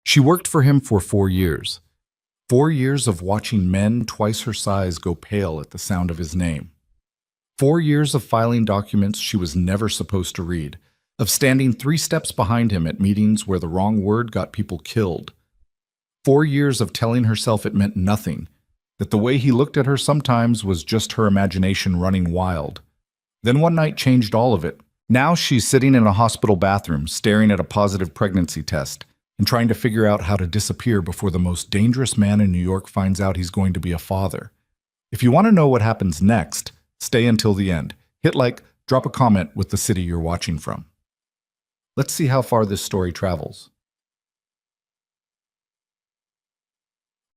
She worked for him for 4 years. 4 years of watching men twice her size go pale at the sound of his name. 4 years of filing documents she was never supposed to read, of standing 3 steps behind him at meetings where the wrong word got people killed. 4 years of telling herself it meant nothing, that the way he looked at her sometimes was just her imagination running wild. Then one night changed all of it. Now she's sitting in a hospital bathroom, staring at a positive pregnancy test, and trying to figure out how to disappear before the most dangerous man in New York finds out he's going to be a father. If you want to know what happens next, stay until the end. Hit like, drop a comment with the city you're watching from. Let's see how far this story travels.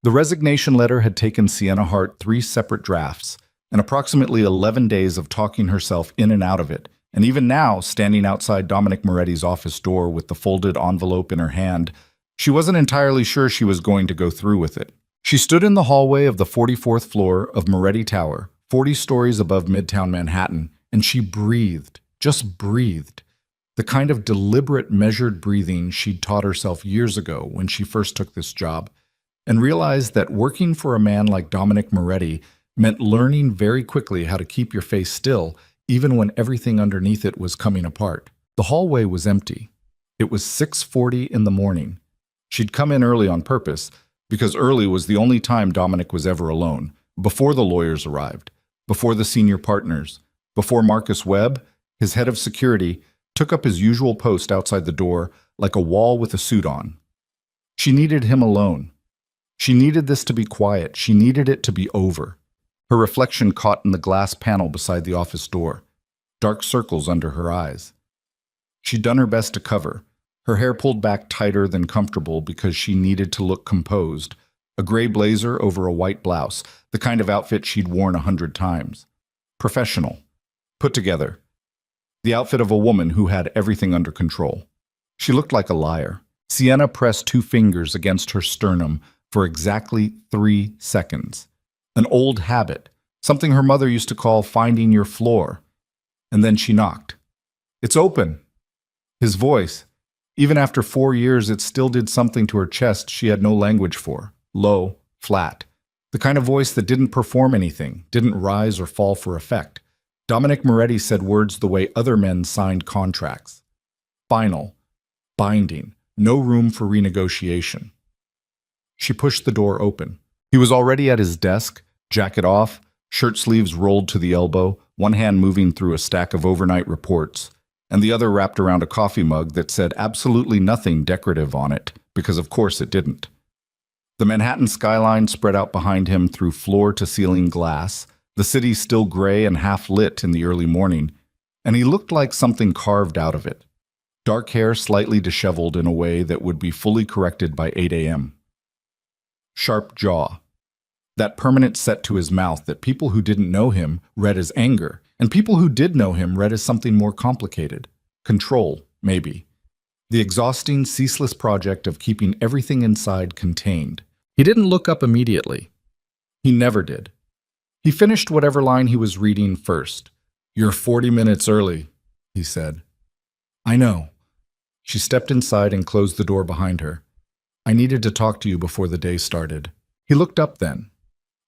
The resignation letter had taken Sienna Hart 3 separate drafts, and approximately 11 days of talking herself in and out of it, and even now, standing outside Dominic Moretti's office door with the folded envelope in her hand, she wasn't entirely sure she was going to go through with it. She stood in the hallway of the 44th floor of Moretti Tower, 40 stories above Midtown Manhattan, and she breathed, just breathed. The kind of deliberate, measured breathing she'd taught herself years ago when she first took this job, and realized that working for a man like Dominic Moretti meant learning very quickly how to keep your face still, even when everything underneath it was coming apart. The hallway was empty. It was 6:40 in the morning. She'd come in early on purpose, because early was the only time Dominic was ever alone, before the lawyers arrived, before the senior partners, before Marcus Webb, his head of security, took up his usual post outside the door like a wall with a suit on. She needed him alone. She needed this to be quiet. She needed it to be over. Her reflection caught in the glass panel beside the office door, dark circles under her eyes. She'd done her best to cover, her hair pulled back tighter than comfortable because she needed to look composed, a gray blazer over a white blouse, the kind of outfit she'd worn 100 times. Professional, put together. The outfit of a woman who had everything under control. She looked like a liar. Sienna pressed 2 fingers against her sternum for exactly 3 seconds. An old habit, something her mother used to call finding your floor. And then she knocked. "It's open." His voice, even after 4 years, it still did something to her chest she had no language for. Low, flat. The kind of voice that didn't perform anything, didn't rise or fall for effect. Dominic Moretti said words the way other men signed contracts. Final. Binding. No room for renegotiation. She pushed the door open. He was already at his desk, jacket off, shirt sleeves rolled to the elbow, one hand moving through a stack of overnight reports, and the other wrapped around a coffee mug that said absolutely nothing decorative on it, because of course it didn't. The Manhattan skyline spread out behind him through floor-to-ceiling glass, the city still gray and half-lit in the early morning, and he looked like something carved out of it. Dark hair slightly disheveled in a way that would be fully corrected by 8 a.m. Sharp jaw. That permanent set to his mouth that people who didn't know him read as anger, and people who did know him read as something more complicated. Control, maybe. The exhausting, ceaseless project of keeping everything inside contained. He didn't look up immediately. He never did. He finished whatever line he was reading first. "You're 40 minutes early," he said. "I know." She stepped inside and closed the door behind her. "I needed to talk to you before the day started." He looked up then.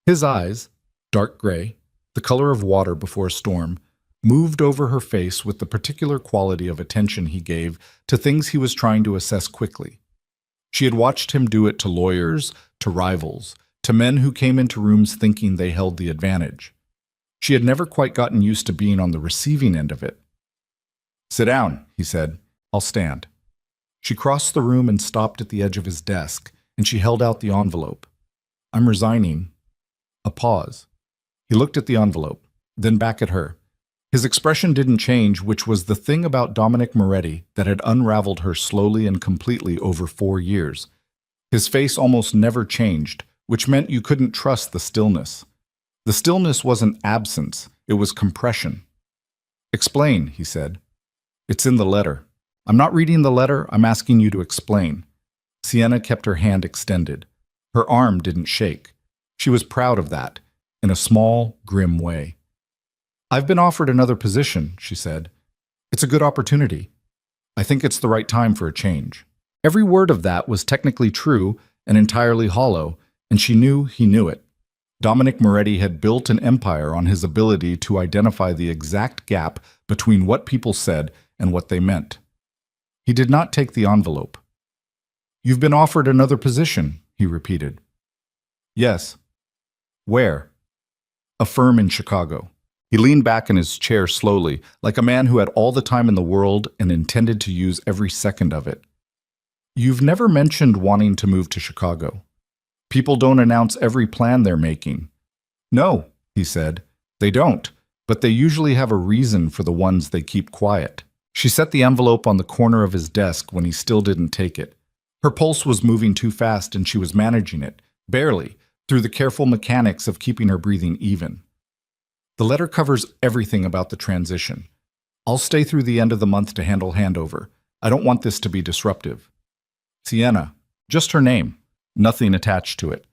His eyes, dark gray, the color of water before a storm, moved over her face with the particular quality of attention he gave to things he was trying to assess quickly. She had watched him do it to lawyers, to rivals, to men who came into rooms thinking they held the advantage. She had never quite gotten used to being on the receiving end of it. "Sit down," he said. "I'll stand." She crossed the room and stopped at the edge of his desk, and she held out the envelope. "I'm resigning." A pause. He looked at the envelope, then back at her. His expression didn't change, which was the thing about Dominic Moretti that had unraveled her slowly and completely over 4 years. His face almost never changed, which meant you couldn't trust the stillness. The stillness wasn't absence, it was compression. "Explain," he said. "It's in the letter." "I'm not reading the letter, I'm asking you to explain." Sienna kept her hand extended. Her arm didn't shake. She was proud of that, in a small, grim way. "I've been offered another position," she said. "It's a good opportunity. I think it's the right time for a change." Every word of that was technically true and entirely hollow, and she knew he knew it. Dominic Moretti had built an empire on his ability to identify the exact gap between what people said and what they meant. He did not take the envelope. "You've been offered another position," he repeated. "Yes." "Where?" "A firm in Chicago." He leaned back in his chair slowly, like a man who had all the time in the world and intended to use every second of it. "You've never mentioned wanting to move to Chicago. People don't announce every plan they're making." "No," he said, "they don't, but they usually have a reason for the ones they keep quiet." She set the envelope on the corner of his desk when he still didn't take it. Her pulse was moving too fast and she was managing it, barely, through the careful mechanics of keeping her breathing even. "The letter covers everything about the transition. I'll stay through the end of the month to handle handover. I don't want this to be disruptive." Sienna, just her name, nothing attached to it.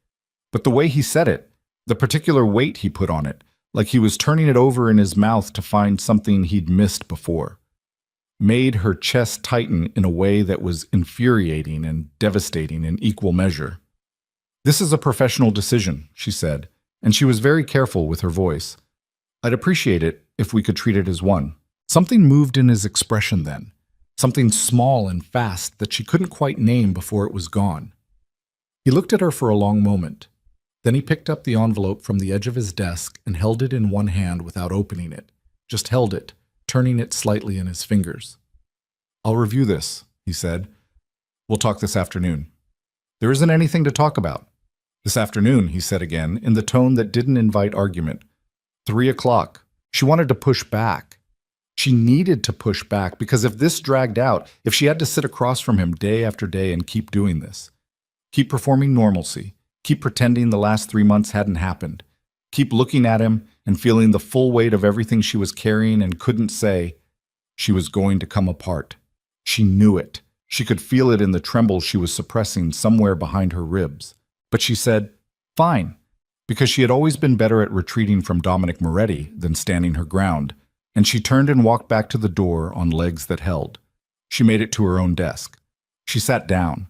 But the way he said it, the particular weight he put on it, like he was turning it over in his mouth to find something he'd missed before, made her chest tighten in a way that was infuriating and devastating in equal measure. "This is a professional decision," she said, and she was very careful with her voice. "I'd appreciate it if we could treat it as one." Something moved in his expression then, something small and fast that she couldn't quite name before it was gone. He looked at her for a long moment. Then he picked up the envelope from the edge of his desk and held it in one hand without opening it, just held it, turning it slightly in his fingers. "I'll review this," he said. "We'll talk this afternoon." "There isn't anything to talk about." "This afternoon," he said again, in the tone that didn't invite argument. 3 o'clock. She wanted to push back. She needed to push back, because if this dragged out, if she had to sit across from him day after day and keep doing this, keep performing normalcy, keep pretending the last 3 months hadn't happened, keep looking at him and feeling the full weight of everything she was carrying and couldn't say, she was going to come apart. She knew it. She could feel it in the tremble she was suppressing somewhere behind her ribs. But she said, "Fine," because she had always been better at retreating from Dominic Moretti than standing her ground, and she turned and walked back to the door on legs that held. She made it to her own desk. She sat down.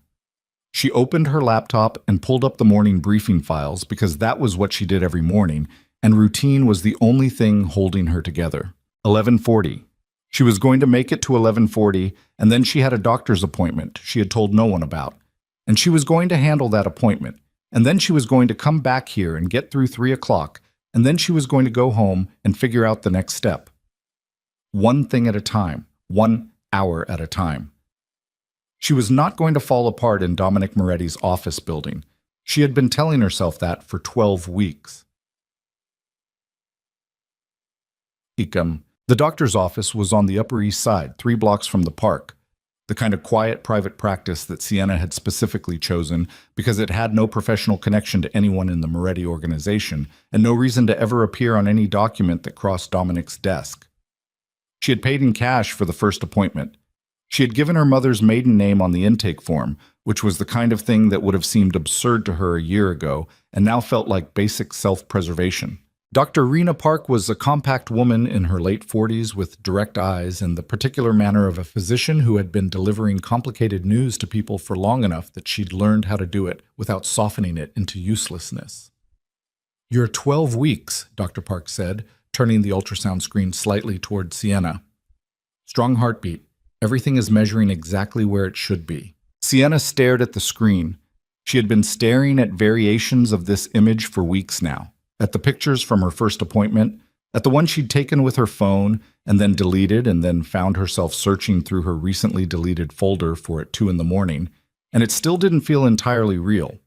She opened her laptop and pulled up the morning briefing files because that was what she did every morning, and routine was the only thing holding her together. 11:40. She was going to make it to 11:40, and then she had a doctor's appointment she had told no one about, and she was going to handle that appointment, and then she was going to come back here and get through 3 o'clock, and then she was going to go home and figure out the next step. One thing at a time, 1 hour at a time. She was not going to fall apart in Dominic Moretti's office building. She had been telling herself that for 12 weeks. The doctor's office was on the Upper East Side, 3 blocks from the park, the kind of quiet private practice that Sienna had specifically chosen because it had no professional connection to anyone in the Moretti organization and no reason to ever appear on any document that crossed Dominic's desk. She had paid in cash for the first appointment. She had given her mother's maiden name on the intake form, which was the kind of thing that would have seemed absurd to her a year ago and now felt like basic self-preservation. Dr. Rena Park was a compact woman in her late 40s with direct eyes and the particular manner of a physician who had been delivering complicated news to people for long enough that she'd learned how to do it without softening it into uselessness. "You're 12 weeks, Dr. Park said, turning the ultrasound screen slightly toward Sienna. "Strong heartbeat. Everything is measuring exactly where it should be." Sienna stared at the screen. She had been staring at variations of this image for weeks now. At the pictures from her first appointment, at the one she'd taken with her phone and then deleted and then found herself searching through her recently deleted folder for at 2 in the morning, and it still didn't feel entirely real.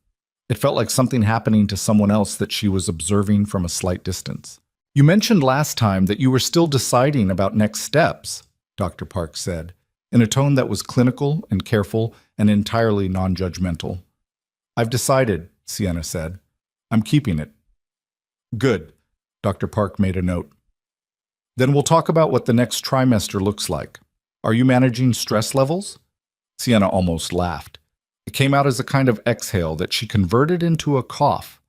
It felt like something happening to someone else that she was observing from a slight distance. "You mentioned last time that you were still deciding about next steps," Dr. Park said, in a tone that was clinical and careful and entirely non-judgmental. "I've decided," Sienna said. "I'm keeping it." "Good," Dr. Park made a note. "Then we'll talk about what the next trimester looks like. Are you managing stress levels?" Sienna almost laughed. It came out as a kind of exhale that she converted into a cough.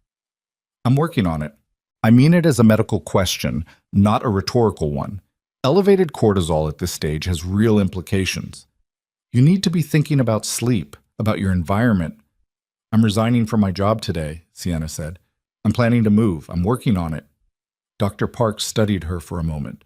"I'm working on it. I mean it as a medical question, not a rhetorical one. Elevated cortisol at this stage has real implications. You need to be thinking about sleep, about your environment. I'm resigning from my job today, Sienna said. I'm planning to move. I'm working on it. Dr. Parks studied her for a moment.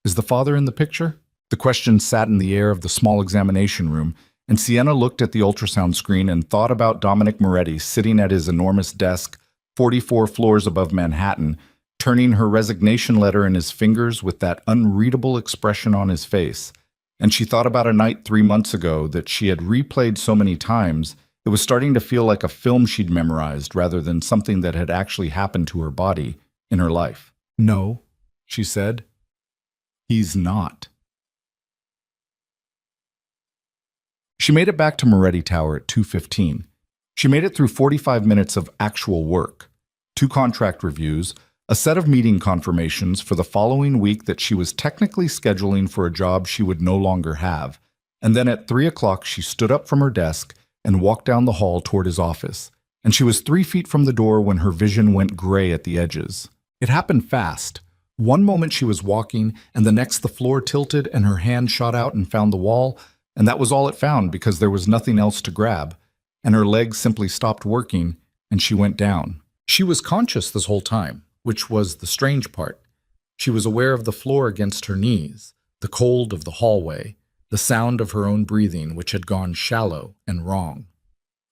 Is the father in the picture? The question sat in the air of the small examination room, and Sienna looked at the ultrasound screen and thought about Dominic Moretti sitting at his enormous desk, 44 floors above Manhattan, turning her resignation letter in his fingers with that unreadable expression on his face. And she thought about a night 3 months ago that she had replayed so many times, it was starting to feel like a film she'd memorized rather than something that had actually happened to her body in her life. No, she said. He's not. She made it back to Moretti Tower at 2:15. She made it through 45 minutes of actual work, 2 contract reviews, a set of meeting confirmations for the following week that she was technically scheduling for a job she would no longer have, and then at 3 o'clock she stood up from her desk and walked down the hall toward his office, and she was 3 feet from the door when her vision went gray at the edges. It happened fast. One moment she was walking, and the next the floor tilted and her hand shot out and found the wall, and that was all it found because there was nothing else to grab, and her legs simply stopped working, and she went down. She was conscious this whole time, which was the strange part. She was aware of the floor against her knees, the cold of the hallway, the sound of her own breathing, which had gone shallow and wrong.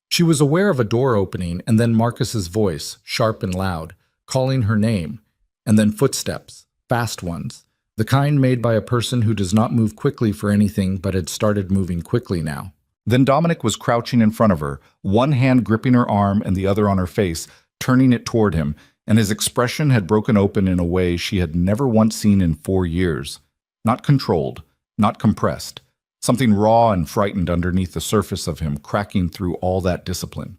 She was aware of a door opening and then Marcus's voice, sharp and loud, calling her name, and then footsteps, fast ones, the kind made by a person who does not move quickly for anything but had started moving quickly now. Then Dominic was crouching in front of her, one hand gripping her arm and the other on her face, turning it toward him, and his expression had broken open in a way she had never once seen in 4 years. Not controlled, not compressed, something raw and frightened underneath the surface of him, cracking through all that discipline.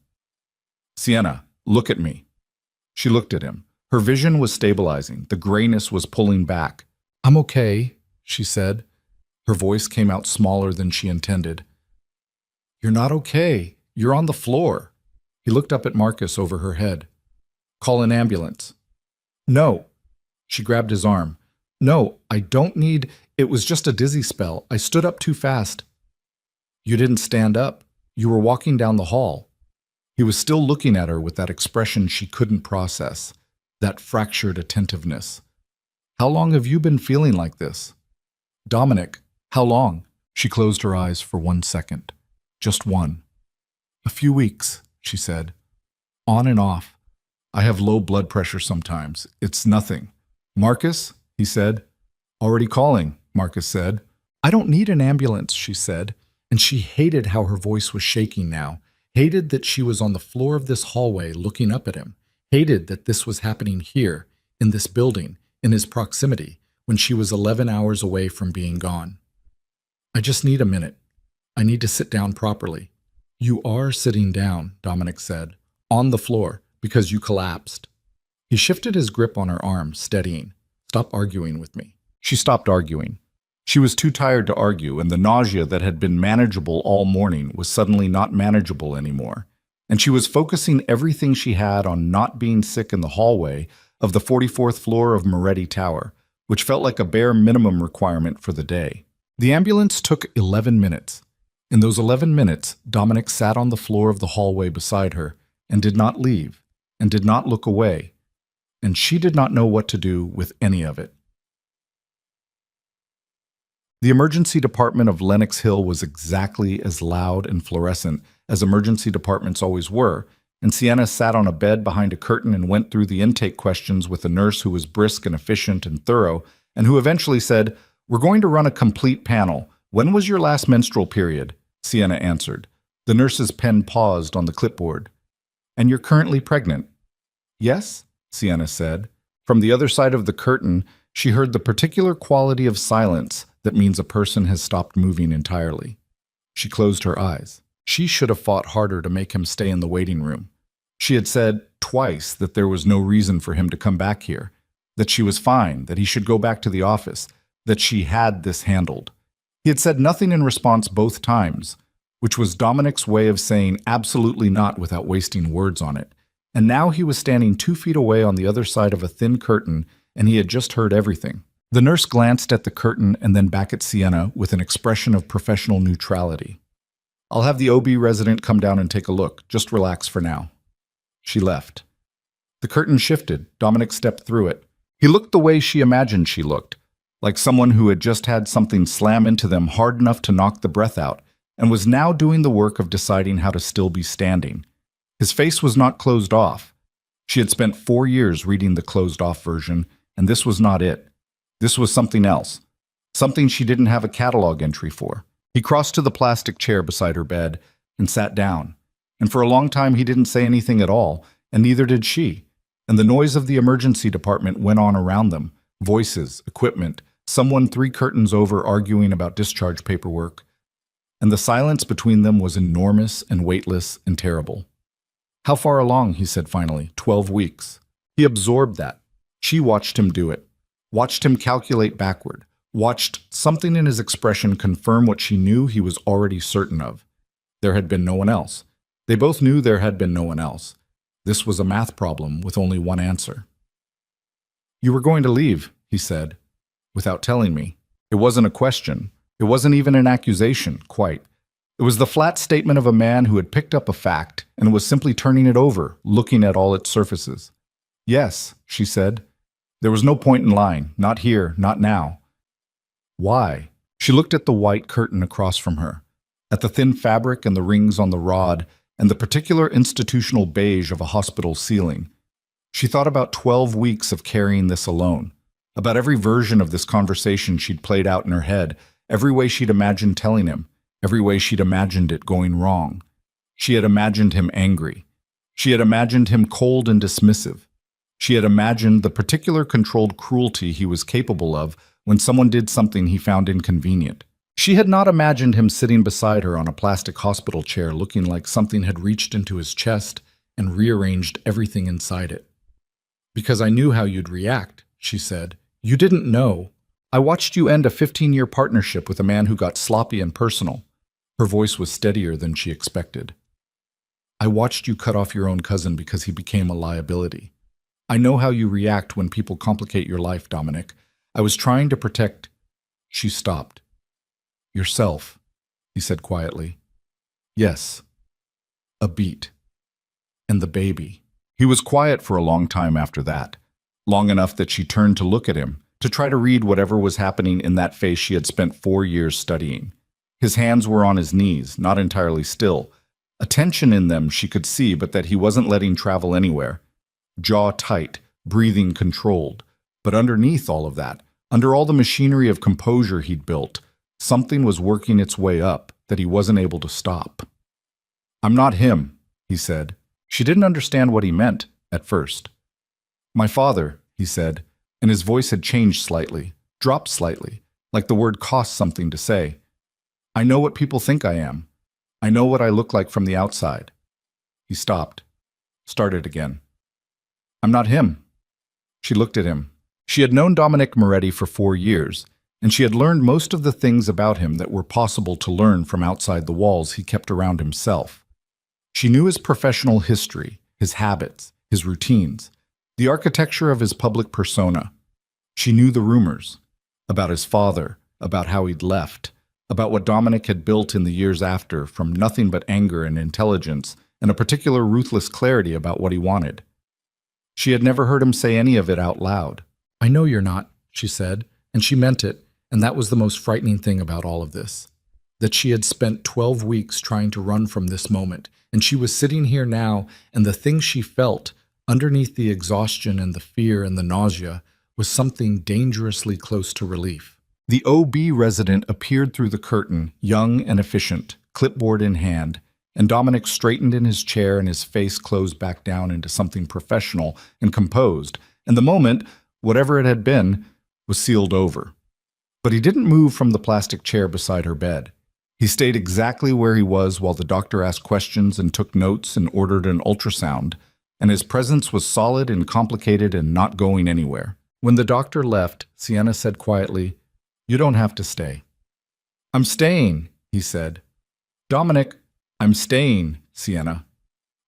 Sienna, look at me. She looked at him. Her vision was stabilizing. The grayness was pulling back. I'm okay, she said. Her voice came out smaller than she intended. You're not okay. You're on the floor. He looked up at Marcus over her head. Call an ambulance. No. She grabbed his arm. No, I don't need... It was just a dizzy spell. I stood up too fast. You didn't stand up. You were walking down the hall. He was still looking at her with that expression she couldn't process, that fractured attentiveness. How long have you been feeling like this? Dominic, how long? She closed her eyes for 1 second. Just one. A few weeks, she said. On and off. I have low blood pressure sometimes. It's nothing. Marcus, he said. Already calling, Marcus said. I don't need an ambulance, she said, and she hated how her voice was shaking now, hated that she was on the floor of this hallway looking up at him, hated that this was happening here, in this building, in his proximity, when she was 11 hours away from being gone. I just need a minute. I need to sit down properly. You are sitting down, Dominic said, on the floor, because you collapsed. He shifted his grip on her arm, steadying. Stop arguing with me. She stopped arguing. She was too tired to argue, and the nausea that had been manageable all morning was suddenly not manageable anymore. And she was focusing everything she had on not being sick in the hallway of the 44th floor of Moretti Tower, which felt like a bare minimum requirement for the day. The ambulance took 11 minutes. In those 11 minutes, Dominic sat on the floor of the hallway beside her and did not leave, and did not look away, and she did not know what to do with any of it. The emergency department of Lenox Hill was exactly as loud and fluorescent as emergency departments always were, and Sienna sat on a bed behind a curtain and went through the intake questions with a nurse who was brisk and efficient and thorough, and who eventually said, "We're going to run a complete panel. When was your last menstrual period?" Sienna answered. The nurse's pen paused on the clipboard. "And you're currently pregnant?" "Yes," Sienna said. From the other side of the curtain, she heard the particular quality of silence that means a person has stopped moving entirely. She closed her eyes. She should have fought harder to make him stay in the waiting room. She had said twice that there was no reason for him to come back here, that she was fine, that he should go back to the office, that she had this handled. He had said nothing in response both times, which was Dominic's way of saying absolutely not without wasting words on it. And now he was standing 2 feet away on the other side of a thin curtain, and he had just heard everything. The nurse glanced at the curtain and then back at Sienna with an expression of professional neutrality. I'll have the OB resident come down and take a look. Just relax for now. She left. The curtain shifted. Dominic stepped through it. He looked the way she imagined she looked, like someone who had just had something slam into them hard enough to knock the breath out, and was now doing the work of deciding how to still be standing. His face was not closed off. She had spent 4 years reading the closed-off version, and this was not it. This was something else, something she didn't have a catalog entry for. He crossed to the plastic chair beside her bed and sat down, and for a long time he didn't say anything at all, and neither did she. And the noise of the emergency department went on around them, voices, equipment, someone 3 curtains over arguing about discharge paperwork, and the silence between them was enormous and weightless and terrible. How far along, he said finally. 12 weeks. He absorbed that. She watched him do it, watched him calculate backward, watched something in his expression confirm what she knew he was already certain of. There had been no one else. They both knew there had been no one else. This was a math problem with only one answer. You were going to leave, he said, without telling me. It wasn't a question. It wasn't even an accusation, quite. It was the flat statement of a man who had picked up a fact and was simply turning it over, looking at all its surfaces. Yes, she said. There was no point in lying. Not here, not now. Why? She looked at the white curtain across from her, at the thin fabric and the rings on the rod, and the particular institutional beige of a hospital ceiling. She thought about 12 weeks of carrying this alone, about every version of this conversation she'd played out in her head, every way she'd imagined telling him, every way she'd imagined it going wrong. She had imagined him angry. She had imagined him cold and dismissive. She had imagined the particular controlled cruelty he was capable of when someone did something he found inconvenient. She had not imagined him sitting beside her on a plastic hospital chair looking like something had reached into his chest and rearranged everything inside it. Because I knew how you'd react, she said. You didn't know. I watched you end a 15-year partnership with a man who got sloppy and personal. Her voice was steadier than she expected. I watched you cut off your own cousin because he became a liability. I know how you react when people complicate your life, Dominic. I was trying to protect... She stopped. Yourself, he said quietly. Yes. A beat. And the baby. He was quiet for a long time after that, long enough that she turned to look at him, to try to read whatever was happening in that face she had spent 4 years studying. His hands were on his knees, not entirely still. A tension in them she could see, but that he wasn't letting travel anywhere. Jaw tight, breathing controlled. But underneath all of that, under all the machinery of composure he'd built, something was working its way up that he wasn't able to stop. I'm not him, he said. She didn't understand what he meant at first. My father, he said, and his voice had changed slightly, dropped slightly, like the word cost something to say. I know what people think I am. I know what I look like from the outside. He stopped, started again. I'm not him. She looked at him. She had known Dominic Moretti for 4 years, and she had learned most of the things about him that were possible to learn from outside the walls he kept around himself. She knew his professional history, his habits, his routines, the architecture of his public persona. She knew the rumors about his father, about how he'd left, about what Dominic had built in the years after from nothing but anger and intelligence and a particular ruthless clarity about what he wanted. She had never heard him say any of it out loud. I know you're not, she said, and she meant it, and that was the most frightening thing about all of this. That she had spent 12 weeks trying to run from this moment, and she was sitting here now, and the thing she felt, underneath the exhaustion and the fear and the nausea, was something dangerously close to relief. The OB resident appeared through the curtain, young and efficient, clipboard in hand, and Dominic straightened in his chair and his face closed back down into something professional and composed, and the moment, whatever it had been, was sealed over. But he didn't move from the plastic chair beside her bed. He stayed exactly where he was while the doctor asked questions and took notes and ordered an ultrasound, and his presence was solid and complicated and not going anywhere. When the doctor left, Sienna said quietly, You don't have to stay. I'm staying, he said. Dominic, I'm staying, Sienna.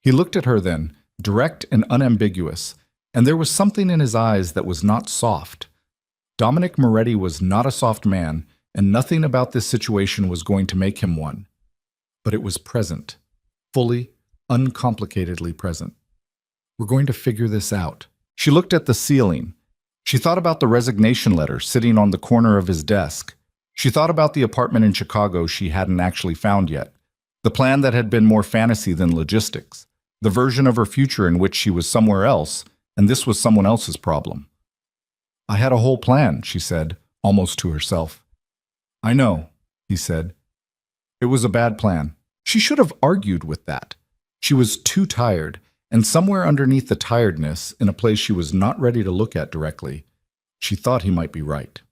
He looked at her then, direct and unambiguous, and there was something in his eyes that was not soft. Dominic Moretti was not a soft man, and nothing about this situation was going to make him one. But it was present, fully, uncomplicatedly present. We're going to figure this out. She looked at the ceiling. She thought about the resignation letter sitting on the corner of his desk. She thought about the apartment in Chicago she hadn't actually found yet, the plan that had been more fantasy than logistics, the version of her future in which she was somewhere else, and this was someone else's problem. I had a whole plan, she said, almost to herself. I know, he said. It was a bad plan. She should have argued with that. She was too tired, and somewhere underneath the tiredness, in a place she was not ready to look at directly, she thought he might be right.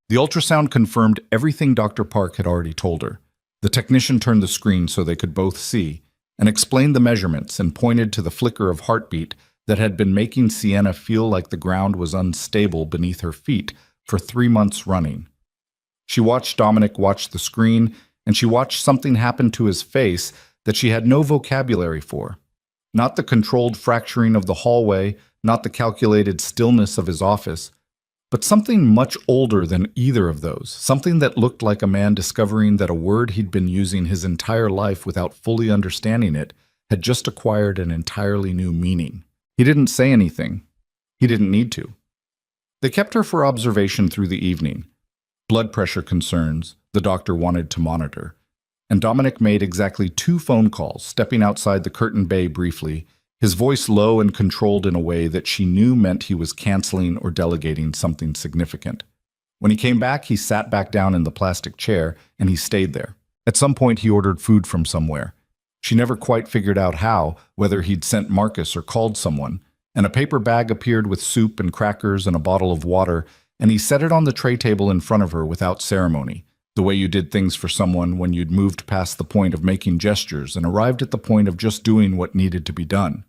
The ultrasound confirmed everything Dr. Park had already told her. The technician turned the screen so they could both see, and explained the measurements and pointed to the flicker of heartbeat that had been making Sienna feel like the ground was unstable beneath her feet for 3 months running. She watched Dominic watch the screen, and she watched something happen to his face that she had no vocabulary for. Not the controlled fracturing of the hallway, not the calculated stillness of his office, but something much older than either of those, something that looked like a man discovering that a word he'd been using his entire life without fully understanding it had just acquired an entirely new meaning. He didn't say anything. He didn't need to. They kept her for observation through the evening. Blood pressure concerns the doctor wanted to monitor, and Dominic made exactly 2 phone calls, stepping outside the curtain bay briefly, his voice low and controlled in a way that she knew meant he was canceling or delegating something significant. When he came back, he sat back down in the plastic chair, and he stayed there. At some point, he ordered food from somewhere. She never quite figured out how, whether he'd sent Marcus or called someone, and a paper bag appeared with soup and crackers and a bottle of water, and he set it on the tray table in front of her without ceremony, the way you did things for someone when you'd moved past the point of making gestures and arrived at the point of just doing what needed to be done.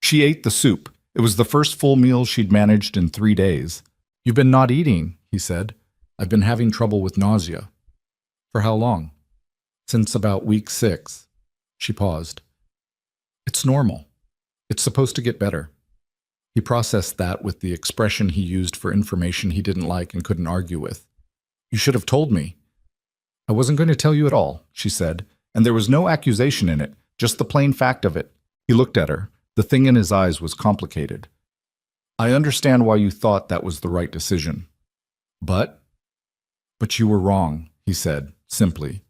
She ate the soup. It was the first full meal she'd managed in 3 days. You've been not eating, he said. I've been having trouble with nausea. For how long? Since about week 6. She paused. It's normal. It's supposed to get better. He processed that with the expression he used for information he didn't like and couldn't argue with. You should have told me. I wasn't going to tell you at all, she said, and there was no accusation in it, just the plain fact of it. He looked at her. The thing in his eyes was complicated. I understand why you thought that was the right decision. But you were wrong, he said, simply.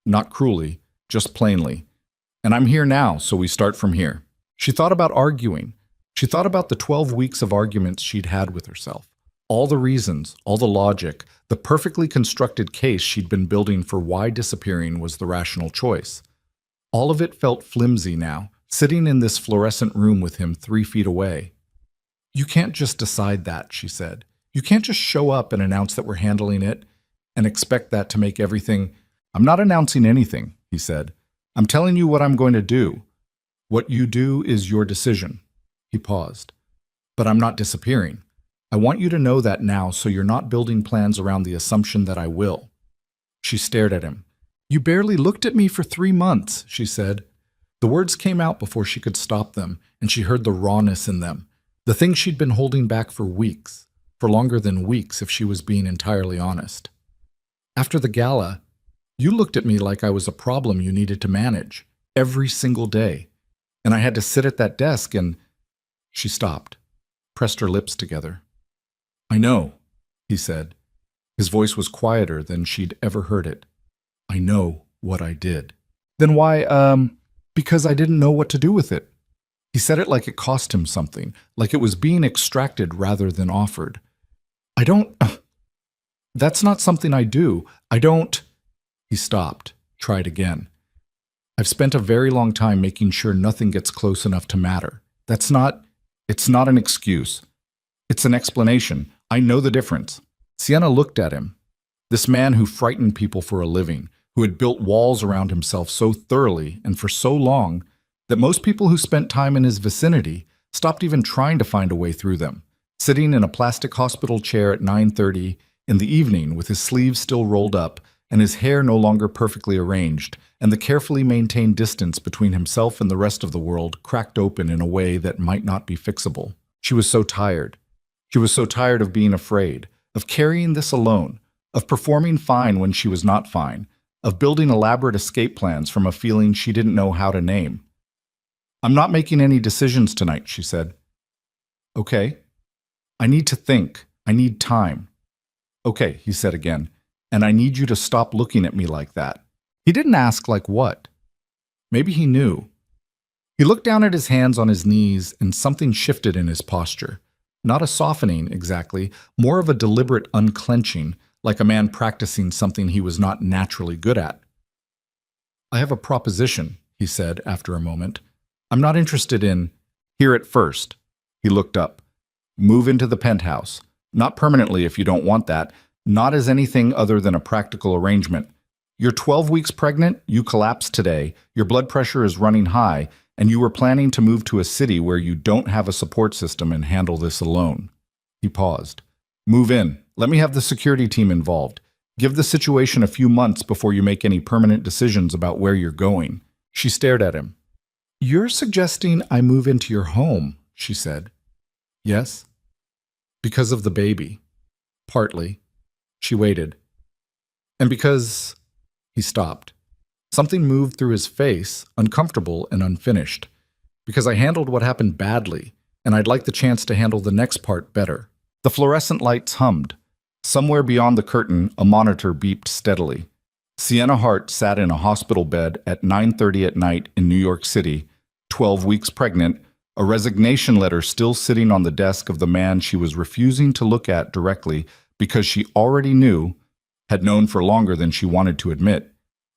Not cruelly, just plainly. And I'm here now, so we start from here. She thought about arguing. She thought about the 12 weeks of arguments she'd had with herself. All the reasons, all the logic, the perfectly constructed case she'd been building for why disappearing was the rational choice. All of it felt flimsy now, sitting in this fluorescent room with him 3 feet away. You can't just decide that, she said. You can't just show up and announce that we're handling it and expect that to make everything. I'm not announcing anything, he said. I'm telling you what I'm going to do. What you do is your decision. He paused. But I'm not disappearing. I want you to know that now so you're not building plans around the assumption that I will. She stared at him. You barely looked at me for 3 months, she said. The words came out before she could stop them, and she heard the rawness in them, the thing she'd been holding back for weeks, for longer than weeks if she was being entirely honest. After the gala, you looked at me like I was a problem you needed to manage, every single day, and I had to sit at that desk and… She stopped, pressed her lips together. I know, he said. His voice was quieter than she'd ever heard it. I know what I did. Then why, Because I didn't know what to do with it. He said it like it cost him something, like it was being extracted rather than offered. I don't… That's not something I do. I don't… He stopped, tried again. I've spent a very long time making sure nothing gets close enough to matter. It's not an excuse. It's an explanation. I know the difference. Sienna looked at him. This man who frightened people for a living, who had built walls around himself so thoroughly and for so long that most people who spent time in his vicinity stopped even trying to find a way through them, sitting in a plastic hospital chair at 9:30 in the evening with his sleeves still rolled up and his hair no longer perfectly arranged, and the carefully maintained distance between himself and the rest of the world cracked open in a way that might not be fixable. She was so tired. She was so tired of being afraid, of carrying this alone, of performing fine when she was not fine, of building elaborate escape plans from a feeling she didn't know how to name. "I'm not making any decisions tonight," she said. "Okay. I need to think. I need time." "Okay," he said again, "and I need you to stop looking at me like that." He didn't ask like what. Maybe he knew. He looked down at his hands on his knees, and something shifted in his posture. Not a softening, exactly, more of a deliberate unclenching, like a man practicing something he was not naturally good at. "I have a proposition," he said after a moment. "I'm not interested in—" "Hear it first." He looked up. "Move into the penthouse. Not permanently if you don't want that, not as anything other than a practical arrangement. You're 12 weeks pregnant, you collapsed today, your blood pressure is running high, and you were planning to move to a city where you don't have a support system and handle this alone." He paused. "Move in. Let me have the security team involved. Give the situation a few months before you make any permanent decisions about where you're going." She stared at him. "You're suggesting I move into your home," she said. "Yes." "Because of the baby." "Partly." She waited. "And because—" He stopped. Something moved through his face, uncomfortable and unfinished. "Because I handled what happened badly, and I'd like the chance to handle the next part better." The fluorescent lights hummed. Somewhere beyond the curtain, a monitor beeped steadily. Sienna Hart sat in a hospital bed at 9:30 at night in New York City, 12 weeks pregnant, a resignation letter still sitting on the desk of the man she was refusing to look at directly because she already knew, had known for longer than she wanted to admit,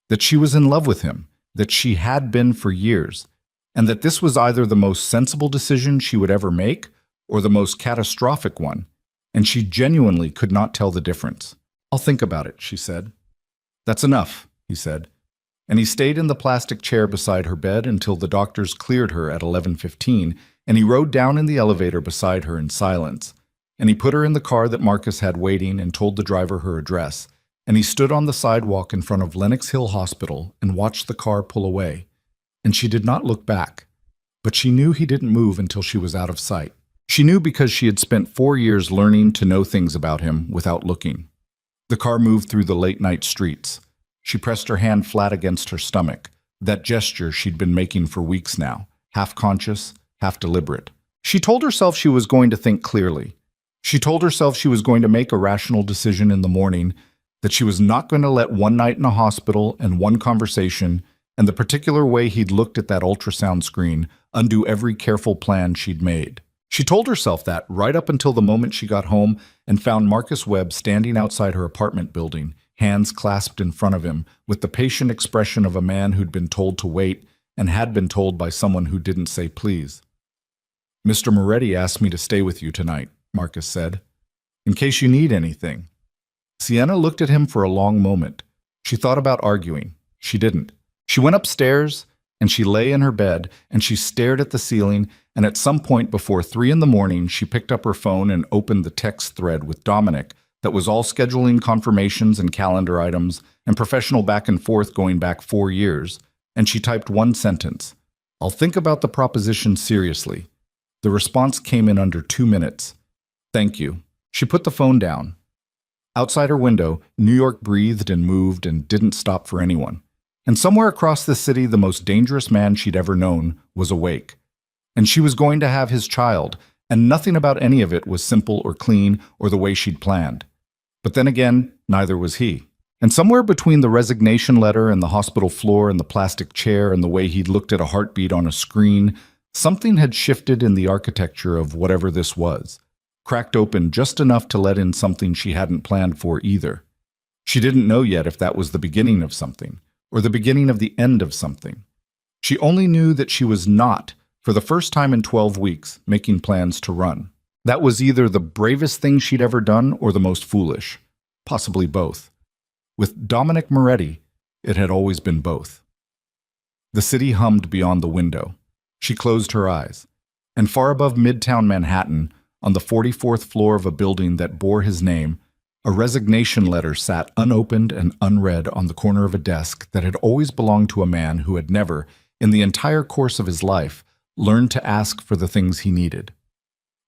that she was in love with him, that she had been for years, and that this was either the most sensible decision she would ever make or the most catastrophic one, and she genuinely could not tell the difference. "I'll think about it," she said. "That's enough," he said, and he stayed in the plastic chair beside her bed until the doctors cleared her at 11:15, and he rode down in the elevator beside her in silence, and he put her in the car that Marcus had waiting and told the driver her address, and he stood on the sidewalk in front of Lenox Hill Hospital and watched the car pull away, and she did not look back, but she knew he didn't move until she was out of sight. She knew because she had spent 4 years learning to know things about him without looking. The car moved through the late-night streets. She pressed her hand flat against her stomach, that gesture she'd been making for weeks now, half conscious, half deliberate. She told herself she was going to think clearly. She told herself she was going to make a rational decision in the morning, that she was not going to let one night in a hospital and one conversation and the particular way he'd looked at that ultrasound screen undo every careful plan she'd made. She told herself that right up until the moment she got home and found Marcus Webb standing outside her apartment building, hands clasped in front of him, with the patient expression of a man who'd been told to wait and had been told by someone who didn't say please. "Mr. Moretti asked me to stay with you tonight," Marcus said, "in case you need anything." Sienna looked at him for a long moment. She thought about arguing. She didn't. She went upstairs, and she lay in her bed, and she stared at the ceiling, and at some point before 3 in the morning, she picked up her phone and opened the text thread with Dominic that was all scheduling confirmations and calendar items and professional back and forth going back 4 years, and she typed one sentence: "I'll think about the proposition seriously." The response came in under 2 minutes. "Thank you." She put the phone down. Outside her window, New York breathed and moved and didn't stop for anyone. And somewhere across the city, the most dangerous man she'd ever known was awake. And she was going to have his child, and nothing about any of it was simple or clean or the way she'd planned. But then again, neither was he. And somewhere between the resignation letter and the hospital floor and the plastic chair and the way he'd looked at a heartbeat on a screen, something had shifted in the architecture of whatever this was, cracked open just enough to let in something she hadn't planned for either. She didn't know yet if that was the beginning of something, or the beginning of the end of something. She only knew that she was not, for the first time in 12 weeks, making plans to run. That was either the bravest thing she'd ever done or the most foolish, possibly both. With Dominic Moretti, it had always been both. The city hummed beyond the window. She closed her eyes, and far above Midtown Manhattan, on the 44th floor of a building that bore his name, a resignation letter sat unopened and unread on the corner of a desk that had always belonged to a man who had never, in the entire course of his life, learned to ask for the things he needed.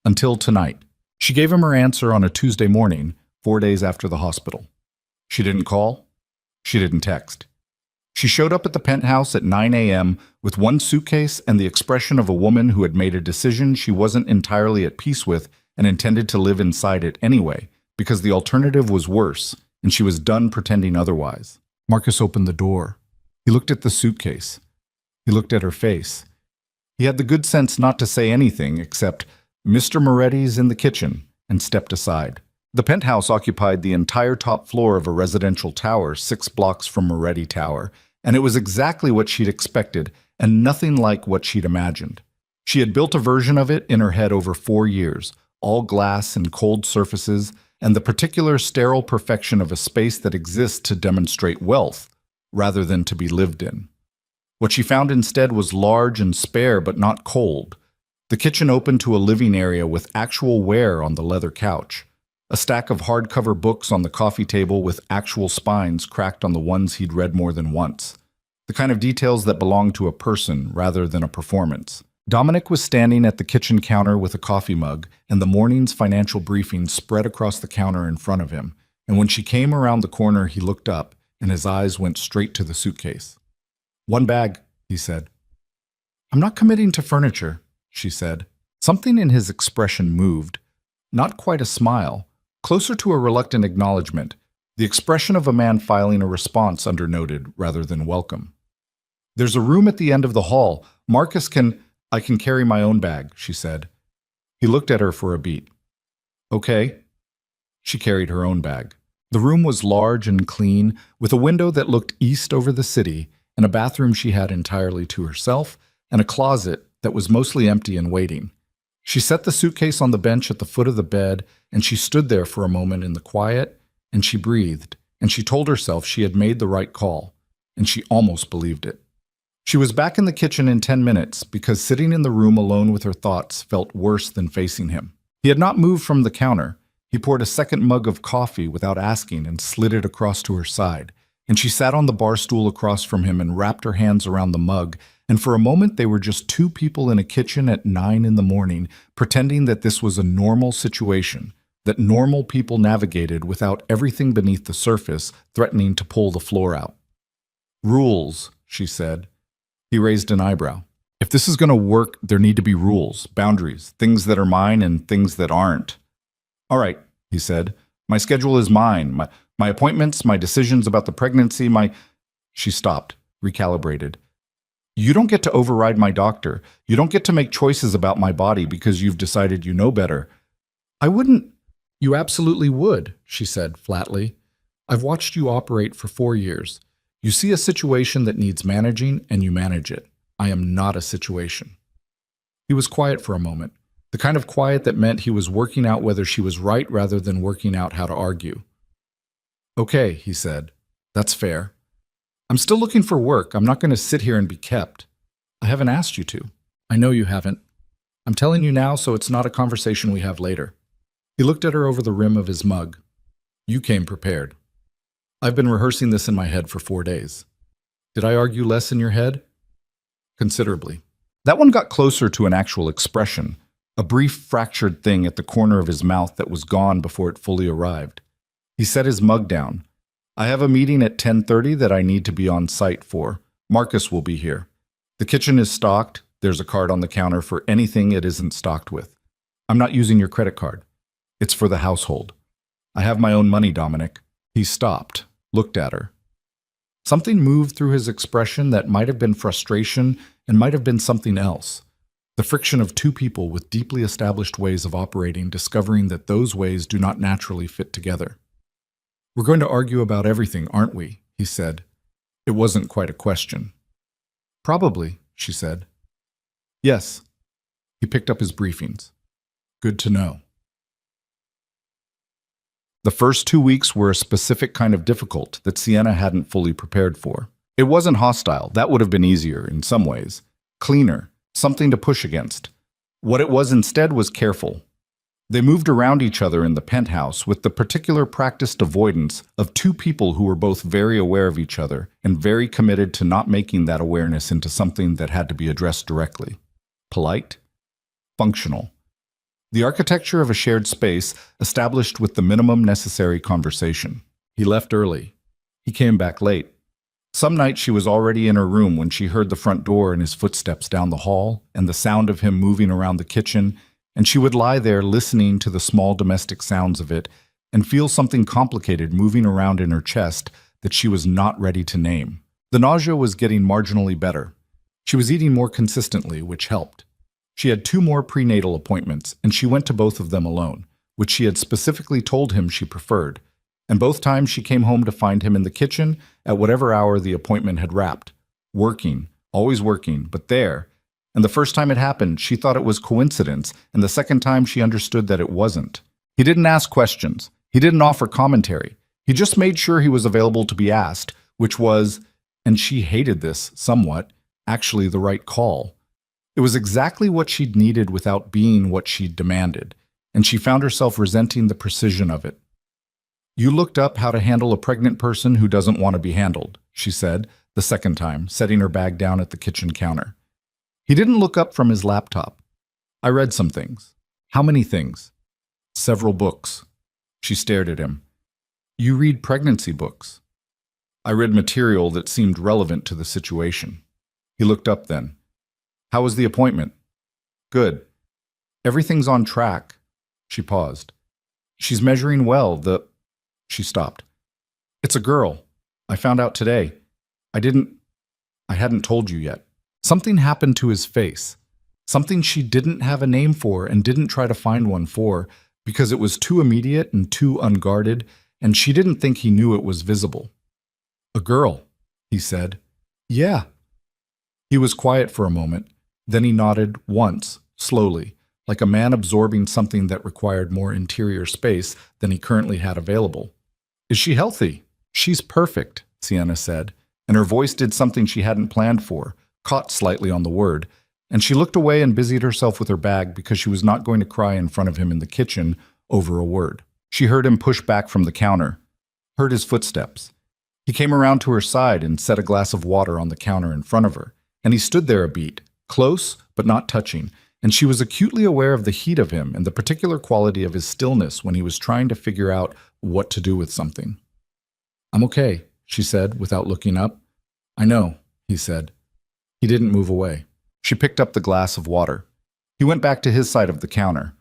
Until tonight. She gave him her answer on a Tuesday morning, 4 days after the hospital. She didn't call. She didn't text. She showed up at the penthouse at 9 a.m. with one suitcase and the expression of a woman who had made a decision she wasn't entirely at peace with and intended to live inside it anyway, because the alternative was worse, and she was done pretending otherwise. Marcus opened the door. He looked at the suitcase. He looked at her face. He had the good sense not to say anything except, "Mr. Moretti's in the kitchen," and stepped aside. The penthouse occupied the entire top floor of a residential tower 6 blocks from Moretti Tower, and it was exactly what she'd expected and nothing like what she'd imagined. She had built a version of it in her head over 4 years, all glass and cold surfaces, and the particular sterile perfection of a space that exists to demonstrate wealth, rather than to be lived in. What she found instead was large and spare but not cold. The kitchen opened to a living area with actual wear on the leather couch, a stack of hardcover books on the coffee table with actual spines cracked on the ones he'd read more than once, the kind of details that belong to a person rather than a performance. Dominic was standing at the kitchen counter with a coffee mug, and the morning's financial briefing spread across the counter in front of him, and when she came around the corner he looked up, and his eyes went straight to the suitcase. "One bag," he said. "I'm not committing to furniture," she said. Something in his expression moved. Not quite a smile, closer to a reluctant acknowledgement, the expression of a man filing a response under noted rather than welcome. "There's a room at the end of the hall. I can carry my own bag," she said. He looked at her for a beat. "Okay." She carried her own bag. The room was large and clean, with a window that looked east over the city, and a bathroom she had entirely to herself, and a closet that was mostly empty and waiting. She set the suitcase on the bench at the foot of the bed, and she stood there for a moment in the quiet, and she breathed, and she told herself she had made the right call, and she almost believed it. She was back in the kitchen in 10 minutes because sitting in the room alone with her thoughts felt worse than facing him. He had not moved from the counter. He poured a second mug of coffee without asking and slid it across to her side, and she sat on the bar stool across from him and wrapped her hands around the mug, and for a moment they were just 2 people in a kitchen at 9 in the morning, pretending that this was a normal situation, that normal people navigated without everything beneath the surface threatening to pull the floor out. "Rules," she said. He raised an eyebrow. "If this is going to work, there need to be rules, boundaries, things that are mine and things that aren't." "All right," he said. "My schedule is mine. My appointments, my decisions about the pregnancy, She stopped, recalibrated. "You don't get to override my doctor. You don't get to make choices about my body because you've decided you know better." "I wouldn't." "You absolutely would," she said flatly. "I've watched you operate for 4 years. You see a situation that needs managing, and you manage it. I am not a situation." He was quiet for a moment, the kind of quiet that meant he was working out whether she was right rather than working out how to argue. "Okay," he said. "That's fair. I'm still looking for work. I'm not going to sit here and be kept." "I haven't asked you to." "I know you haven't. I'm telling you now so it's not a conversation we have later." He looked at her over the rim of his mug. "You came prepared. I've been rehearsing this in my head for 4 days. Did I argue less in your head?" "Considerably." That one got closer to an actual expression, a brief fractured thing at the corner of his mouth that was gone before it fully arrived. He set his mug down. "I have a meeting at 10:30 that I need to be on site for. Marcus will be here. The kitchen is stocked. There's a card on the counter for anything it isn't stocked with. I'm not using your credit card. It's for the household. I have my own money, Dominic." He stopped, looked at her. Something moved through his expression that might have been frustration and might have been something else. The friction of 2 people with deeply established ways of operating, discovering that those ways do not naturally fit together. "We're going to argue about everything, aren't we?" he said. It wasn't quite a question. "Probably," she said. "Yes." He picked up his briefings. "Good to know." The first 2 weeks were a specific kind of difficult that Sienna hadn't fully prepared for. It wasn't hostile. That would have been easier in some ways. Cleaner, something to push against. What it was instead was careful. They moved around each other in the penthouse with the particular practiced avoidance of 2 people who were both very aware of each other and very committed to not making that awareness into something that had to be addressed directly. Polite, functional. The architecture of a shared space established with the minimum necessary conversation. He left early. He came back late. Some nights she was already in her room when she heard the front door and his footsteps down the hall and the sound of him moving around the kitchen, and she would lie there listening to the small domestic sounds of it and feel something complicated moving around in her chest that she was not ready to name. The nausea was getting marginally better. She was eating more consistently, which helped. She had 2 more prenatal appointments, and she went to both of them alone, which she had specifically told him she preferred. And both times she came home to find him in the kitchen at whatever hour the appointment had wrapped. Working, always working, but there. And the first time it happened, she thought it was coincidence, and the second time she understood that it wasn't. He didn't ask questions. He didn't offer commentary. He just made sure he was available to be asked, which was, and she hated this somewhat, actually the right call. It was exactly what she'd needed without being what she'd demanded, and she found herself resenting the precision of it. "You looked up how to handle a pregnant person who doesn't want to be handled," she said, the second time, setting her bag down at the kitchen counter. He didn't look up from his laptop. "I read some things." "How many things?" "Several books." She stared at him. "You read pregnancy books." "I read material that seemed relevant to the situation." He looked up then. "How was the appointment?" "Good. Everything's on track." She paused. "She's measuring well, She stopped. "It's a girl. I found out today. I hadn't told you yet." Something happened to his face. Something she didn't have a name for and didn't try to find one for because it was too immediate and too unguarded, and she didn't think he knew it was visible. "A girl," he said. "Yeah." He was quiet for a moment. Then he nodded once, slowly, like a man absorbing something that required more interior space than he currently had available. "Is she healthy?" "She's perfect," Sienna said, and her voice did something she hadn't planned for, caught slightly on the word, and she looked away and busied herself with her bag because she was not going to cry in front of him in the kitchen over a word. She heard him push back from the counter, heard his footsteps. He came around to her side and set a glass of water on the counter in front of her, and he stood there a beat, close but not touching, and she was acutely aware of the heat of him and the particular quality of his stillness when he was trying to figure out what to do with something. "I'm okay," she said without looking up. "I know," he said. He didn't move away. She picked up the glass of water. He went back to his side of the counter.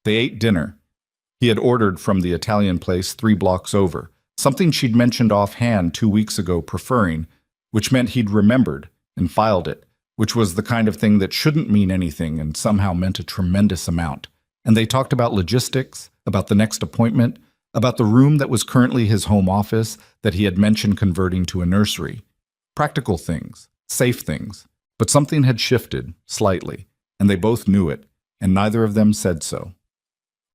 They ate dinner. He had ordered from the Italian place 3 blocks over, something she'd mentioned offhand 2 weeks ago preferring, which meant he'd remembered and filed it, which was the kind of thing that shouldn't mean anything and somehow meant a tremendous amount. And they talked about logistics, about the next appointment, about the room that was currently his home office that he had mentioned converting to a nursery. Practical things, safe things. But something had shifted, slightly, and they both knew it, and neither of them said so.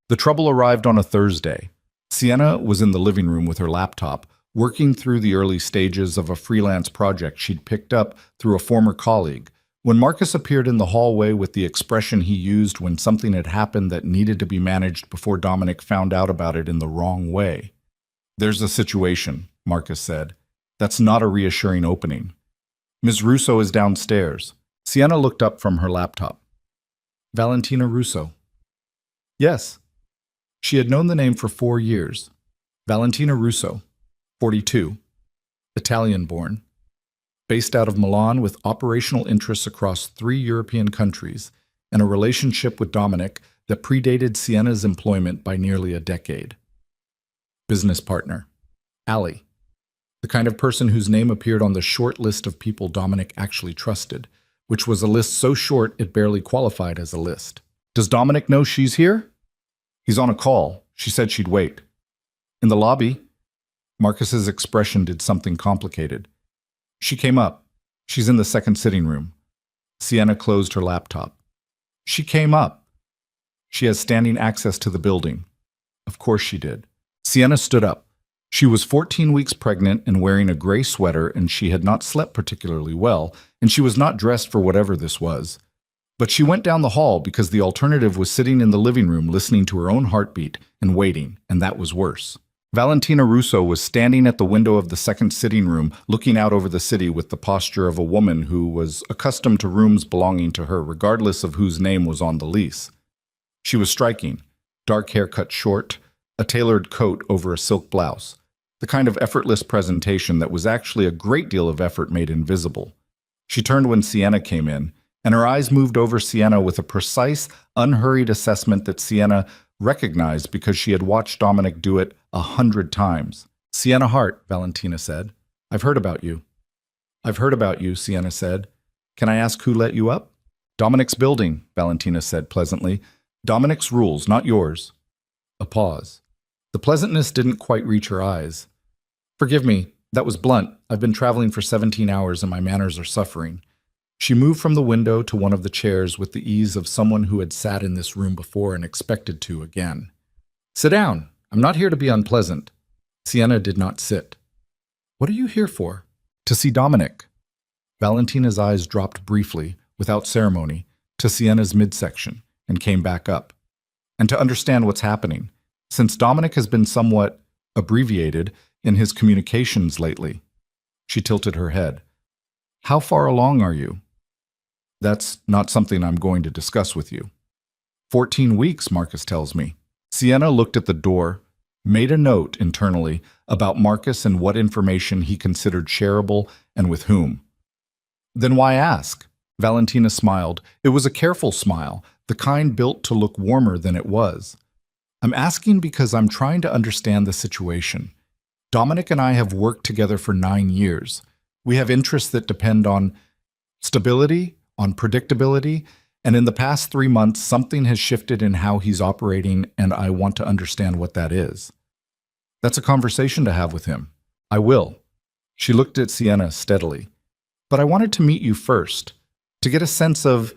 The trouble arrived on a Thursday. Sienna was in the living room with her laptop, working through the early stages of a freelance project she'd picked up through a former colleague, when Marcus appeared in the hallway with the expression he used when something had happened that needed to be managed before Dominic found out about it in the wrong way. "There's a situation," Marcus said. "That's not a reassuring opening. Ms. Russo is downstairs." Sienna looked up from her laptop. "Valentina Russo?" "Yes." She had known the name for 4 years. Valentina Russo, 42, Italian-born, based out of Milan with operational interests across 3 European countries and a relationship with Dominic that predated Sienna's employment by nearly a decade. Business partner, Allie, the kind of person whose name appeared on the short list of people Dominic actually trusted, which was a list so short it barely qualified as a list. "Does Dominic know she's here?" "He's on a call. She said she'd wait." "In the lobby?" Marcus's expression did something complicated. "She came up. She's in the second sitting room." Sienna closed her laptop. "She came up. She has standing access to the building." Of course she did. Sienna stood up. She was 14 weeks pregnant and wearing a gray sweater, and she had not slept particularly well, and she was not dressed for whatever this was. But she went down the hall because the alternative was sitting in the living room listening to her own heartbeat and waiting, and that was worse. Valentina Russo was standing at the window of the second sitting room, looking out over the city with the posture of a woman who was accustomed to rooms belonging to her, regardless of whose name was on the lease. She was striking. Dark hair cut short, a tailored coat over a silk blouse. The kind of effortless presentation that was actually a great deal of effort made invisible. She turned when Sienna came in, and her eyes moved over Sienna with a precise, unhurried assessment that Sienna recognized because she had watched Dominic do it 100 times. "Sienna Hart," Valentina said. "I've heard about you." "I've heard about you," Sienna said. "Can I ask who let you up?" "Dominic's building," Valentina said pleasantly. "Dominic's rules, not yours." A pause. The pleasantness didn't quite reach her eyes. "Forgive me, that was blunt. I've been traveling for 17 hours and my manners are suffering." She moved from the window to one of the chairs with the ease of someone who had sat in this room before and expected to again. "Sit down. I'm not here to be unpleasant." Sienna did not sit. "What are you here for?" "To see Dominic." Valentina's eyes dropped briefly, without ceremony, to Sienna's midsection and came back up. "And to understand what's happening, since Dominic has been somewhat abbreviated in his communications lately." She tilted her head. "How far along are you?" "That's not something I'm going to discuss with you." 14 weeks, Marcus tells me." Sienna looked at the door, made a note internally about Marcus and what information he considered shareable and with whom. "Then why ask?" Valentina smiled. It was a careful smile, the kind built to look warmer than it was. "I'm asking because I'm trying to understand the situation. Dominic and I have worked together for 9 years. We have interests that depend on stability, on predictability, and in the past 3 months, something has shifted in how he's operating, and I want to understand what that is." "That's a conversation to have with him." "I will." She looked at Sienna steadily. "But I wanted to meet you first, to get a sense of—"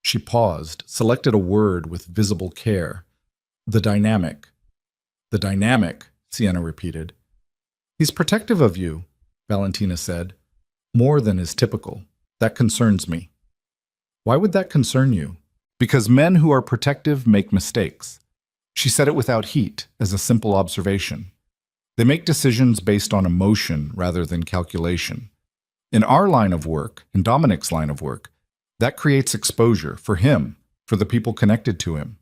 She paused, selected a word with visible care. "The dynamic." "The dynamic," Sienna repeated. "He's protective of you," Valentina said. "More than is typical. That concerns me." "Why would that concern you?" "Because men who are protective make mistakes." She said it without heat, as a simple observation. "They make decisions based on emotion rather than calculation. In our line of work, in Dominic's line of work, that creates exposure for him, for the people connected to him."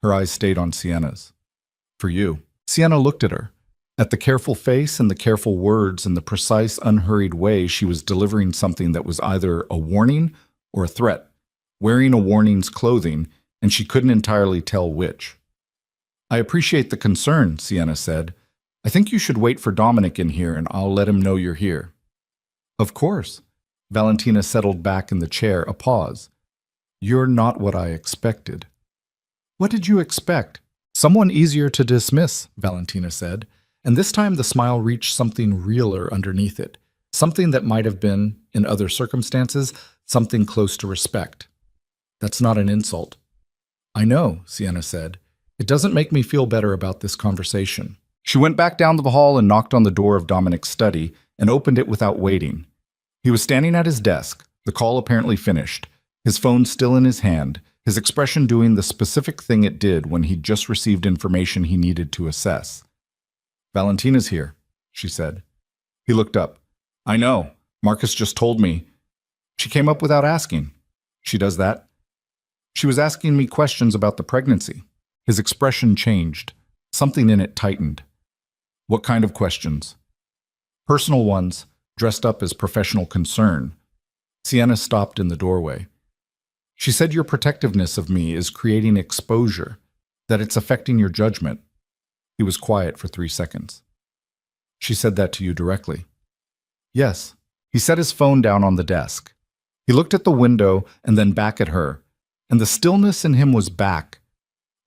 Her eyes stayed on Sienna's. "For you." Sienna looked at her, at the careful face and the careful words and the precise, unhurried way she was delivering something that was either a warning or a threat, wearing a warning's clothing, and she couldn't entirely tell which. "I appreciate the concern," Sienna said. "I think you should wait for Dominic in here and I'll let him know you're here." "Of course." Valentina settled back in the chair, a pause. "You're not what I expected." "What did you expect?" "Someone easier to dismiss," Valentina said, and this time the smile reached something realer underneath it, something that might have been, in other circumstances, something close to respect. "That's not an insult." "I know," Sienna said. "It doesn't make me feel better about this conversation." She went back down to the hall and knocked on the door of Dominic's study and opened it without waiting. He was standing at his desk, the call apparently finished, his phone still in his hand, his expression doing the specific thing it did when he'd just received information he needed to assess. "Valentina's here," she said. He looked up. "I know. Marcus just told me. She came up without asking." "She does that?" "She was asking me questions about the pregnancy." His expression changed. Something in it tightened. "What kind of questions?" "Personal ones, dressed up as professional concern." Sienna stopped in the doorway. "She said your protectiveness of me is creating exposure, that it's affecting your judgment." He was quiet for 3 seconds. "She said that to you directly?" "Yes." He set his phone down on the desk. He looked at the window and then back at her, and the stillness in him was back,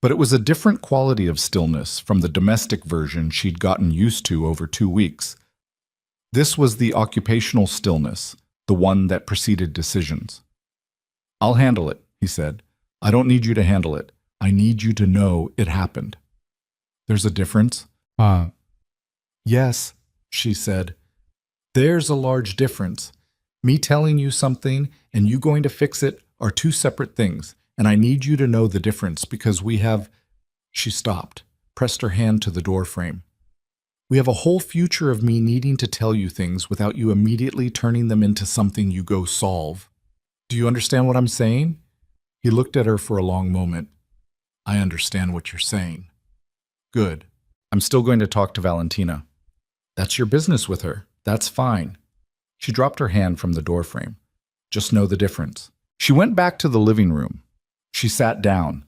but it was a different quality of stillness from the domestic version she'd gotten used to over 2 weeks. This was the occupational stillness, the one that preceded decisions. "I'll handle it," he said. "I don't need you to handle it. I need you to know it happened." "There's a difference?" "Yes," she said. "There's a large difference. Me telling you something and you going to fix it are 2 separate things, and I need you to know the difference because we have—" She stopped, pressed her hand to the doorframe. "We have a whole future of me needing to tell you things without you immediately turning them into something you go solve. Do you understand what I'm saying?" He looked at her for a long moment. I understand what you're saying. Good. I'm still going to talk to Valentina. That's your business with her. That's fine. She dropped her hand from the doorframe. Just know the difference. She went back to the living room. She sat down.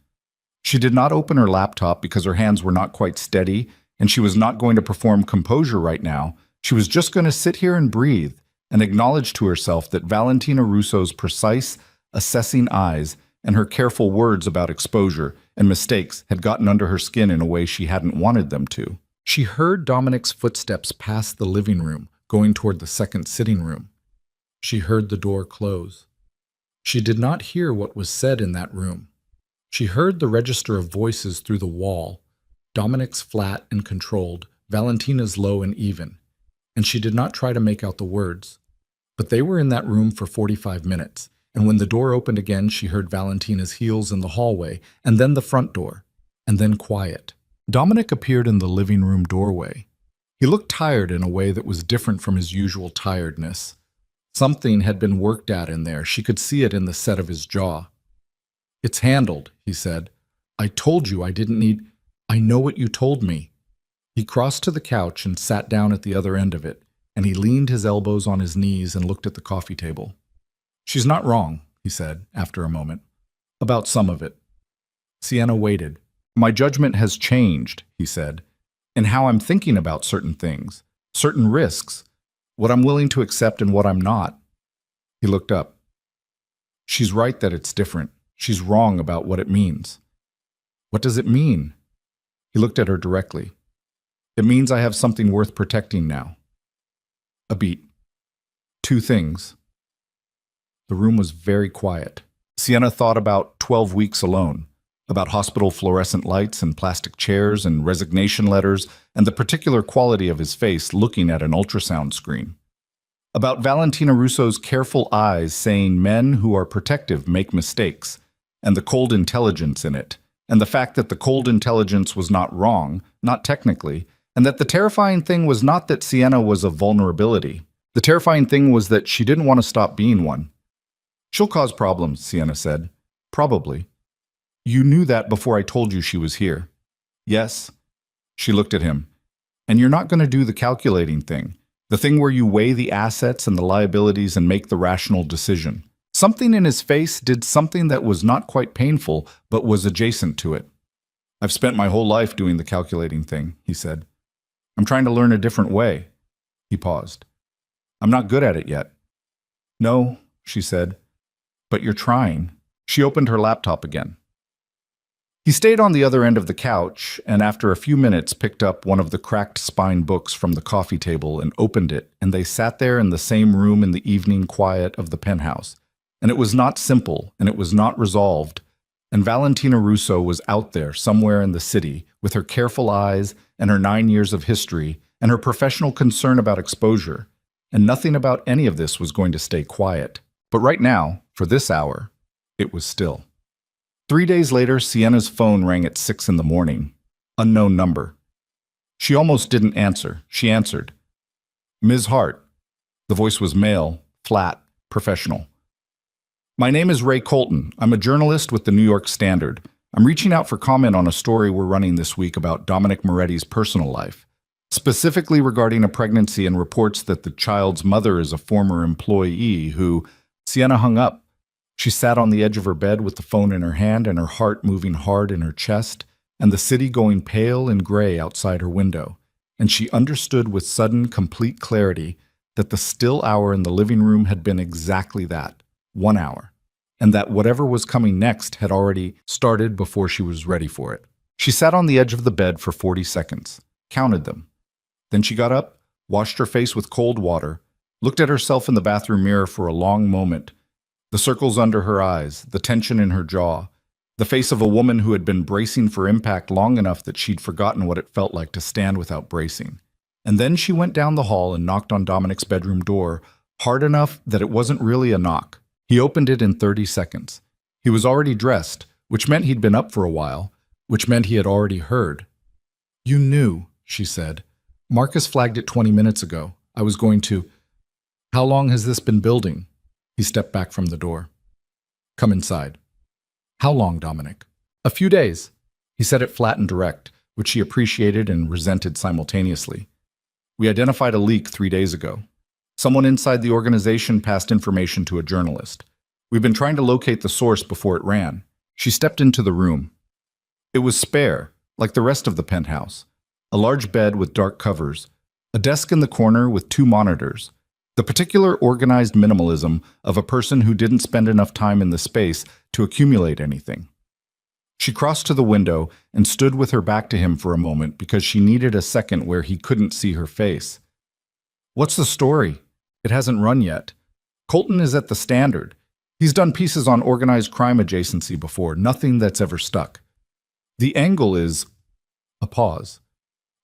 She did not open her laptop because her hands were not quite steady, and she was not going to perform composure right now. She was just going to sit here and breathe and acknowledge to herself that Valentina Russo's precise, assessing eyes and her careful words about exposure and mistakes had gotten under her skin in a way she hadn't wanted them to. She heard Dominic's footsteps pass the living room, going toward the second sitting room. She heard the door close. She did not hear what was said in that room. She heard the register of voices through the wall, Dominic's flat and controlled, Valentina's low and even, and she did not try to make out the words. But they were in that room for 45 minutes, and when the door opened again, she heard Valentina's heels in the hallway, and then the front door, and then quiet. Dominic appeared in the living room doorway. He looked tired in a way that was different from his usual tiredness. Something had been worked at in there. She could see it in the set of his jaw. "It's handled," he said. "I told you I didn't need... I know what you told me." He crossed to the couch and sat down at the other end of it, and he leaned his elbows on his knees and looked at the coffee table. "She's not wrong," he said, after a moment. "About some of it." Sienna waited. "My judgment has changed," he said, "in how I'm thinking about certain things, certain risks, what I'm willing to accept and what I'm not." He looked up. "She's right that it's different. She's wrong about what it means." "What does it mean?" He looked at her directly. "It means I have something worth protecting now." A beat. Two things. The room was very quiet. Sienna thought about 12 weeks alone, about hospital fluorescent lights and plastic chairs and resignation letters and the particular quality of his face looking at an ultrasound screen. About Valentina Russo's careful eyes saying men who are protective make mistakes, and the cold intelligence in it, and the fact that the cold intelligence was not wrong, not technically, and that the terrifying thing was not that Sienna was a vulnerability. The terrifying thing was that she didn't want to stop being one. "She'll cause problems," Sienna said. "Probably. You knew that before I told you she was here." "Yes." She looked at him. "And you're not going to do the calculating thing, the thing where you weigh the assets and the liabilities and make the rational decision." Something in his face did something that was not quite painful, but was adjacent to it. "I've spent my whole life doing the calculating thing," he said. "I'm trying to learn a different way." He paused. "I'm not good at it yet." "No," she said, "but you're trying." She opened her laptop again. He stayed on the other end of the couch, and after a few minutes picked up one of the cracked spine books from the coffee table and opened it, and they sat there in the same room in the evening quiet of the penthouse. And it was not simple, and it was not resolved, and Valentina Russo was out there somewhere in the city with her careful eyes and her 9 years of history and her professional concern about exposure, and nothing about any of this was going to stay quiet. But right now, for this hour, it was still. 3 days later, Sienna's phone rang at 6 in the morning. Unknown number. She almost didn't answer. She answered. "Ms. Hart." The voice was male, flat, professional. "My name is Ray Colton. I'm a journalist with the New York Standard. I'm reaching out for comment on a story we're running this week about Dominic Moretti's personal life, specifically regarding a pregnancy and reports that the child's mother is a former employee who..." Sienna hung up. She sat on the edge of her bed with the phone in her hand and her heart moving hard in her chest, and the city going pale and gray outside her window, and she understood with sudden, complete clarity that the still hour in the living room had been exactly that, 1 hour, and that whatever was coming next had already started before she was ready for it. She sat on the edge of the bed for 40 seconds, counted them. Then she got up, washed her face with cold water, looked at herself in the bathroom mirror for a long moment, the circles under her eyes, the tension in her jaw, the face of a woman who had been bracing for impact long enough that she'd forgotten what it felt like to stand without bracing. And then she went down the hall and knocked on Dominic's bedroom door, hard enough that it wasn't really a knock. He opened it in 30 seconds. He was already dressed, which meant he'd been up for a while, which meant he had already heard. "You knew," she said. "Marcus flagged it 20 minutes ago. I was going to..." "How long has this been building?" He stepped back from the door. "Come inside." "How long, Dominic?" "A few days." He said it flat and direct, which she appreciated and resented simultaneously. We identified a leak 3 days ago. Someone inside the organization passed information to a journalist. We've been trying to locate the source before it ran. She stepped into the room. It was spare, like the rest of the penthouse. A large bed with dark covers, a desk in the corner with 2 monitors, the particular organized minimalism of a person who didn't spend enough time in the space to accumulate anything. She crossed to the window and stood with her back to him for a moment because she needed a second where he couldn't see her face. "What's the story? It hasn't run yet. Colton is at the Standard. He's done pieces on organized crime adjacency before, nothing that's ever stuck. The angle is..." A pause.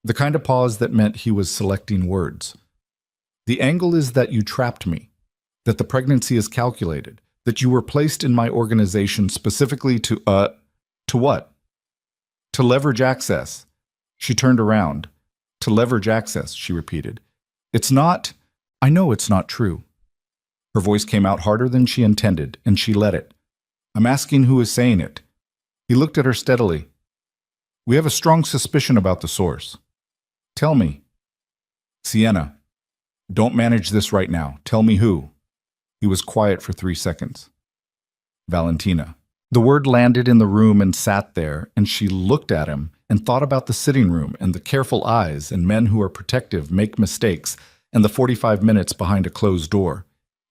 The kind of pause that meant he was selecting words. "The angle is that you trapped me, that the pregnancy is calculated, that you were placed in my organization specifically to what? To leverage access." She turned around. "To leverage access," she repeated. "It's not... I know it's not true." Her voice came out harder than she intended, and she let it. "I'm asking who is saying it." He looked at her steadily. "We have a strong suspicion about the source." "Tell me." "Sienna. Don't manage this right now. Tell me who." He was quiet for 3 seconds. "Valentina." The word landed in the room and sat there, and she looked at him and thought about the sitting room and the careful eyes and men who are protective make mistakes and the 45 minutes behind a closed door.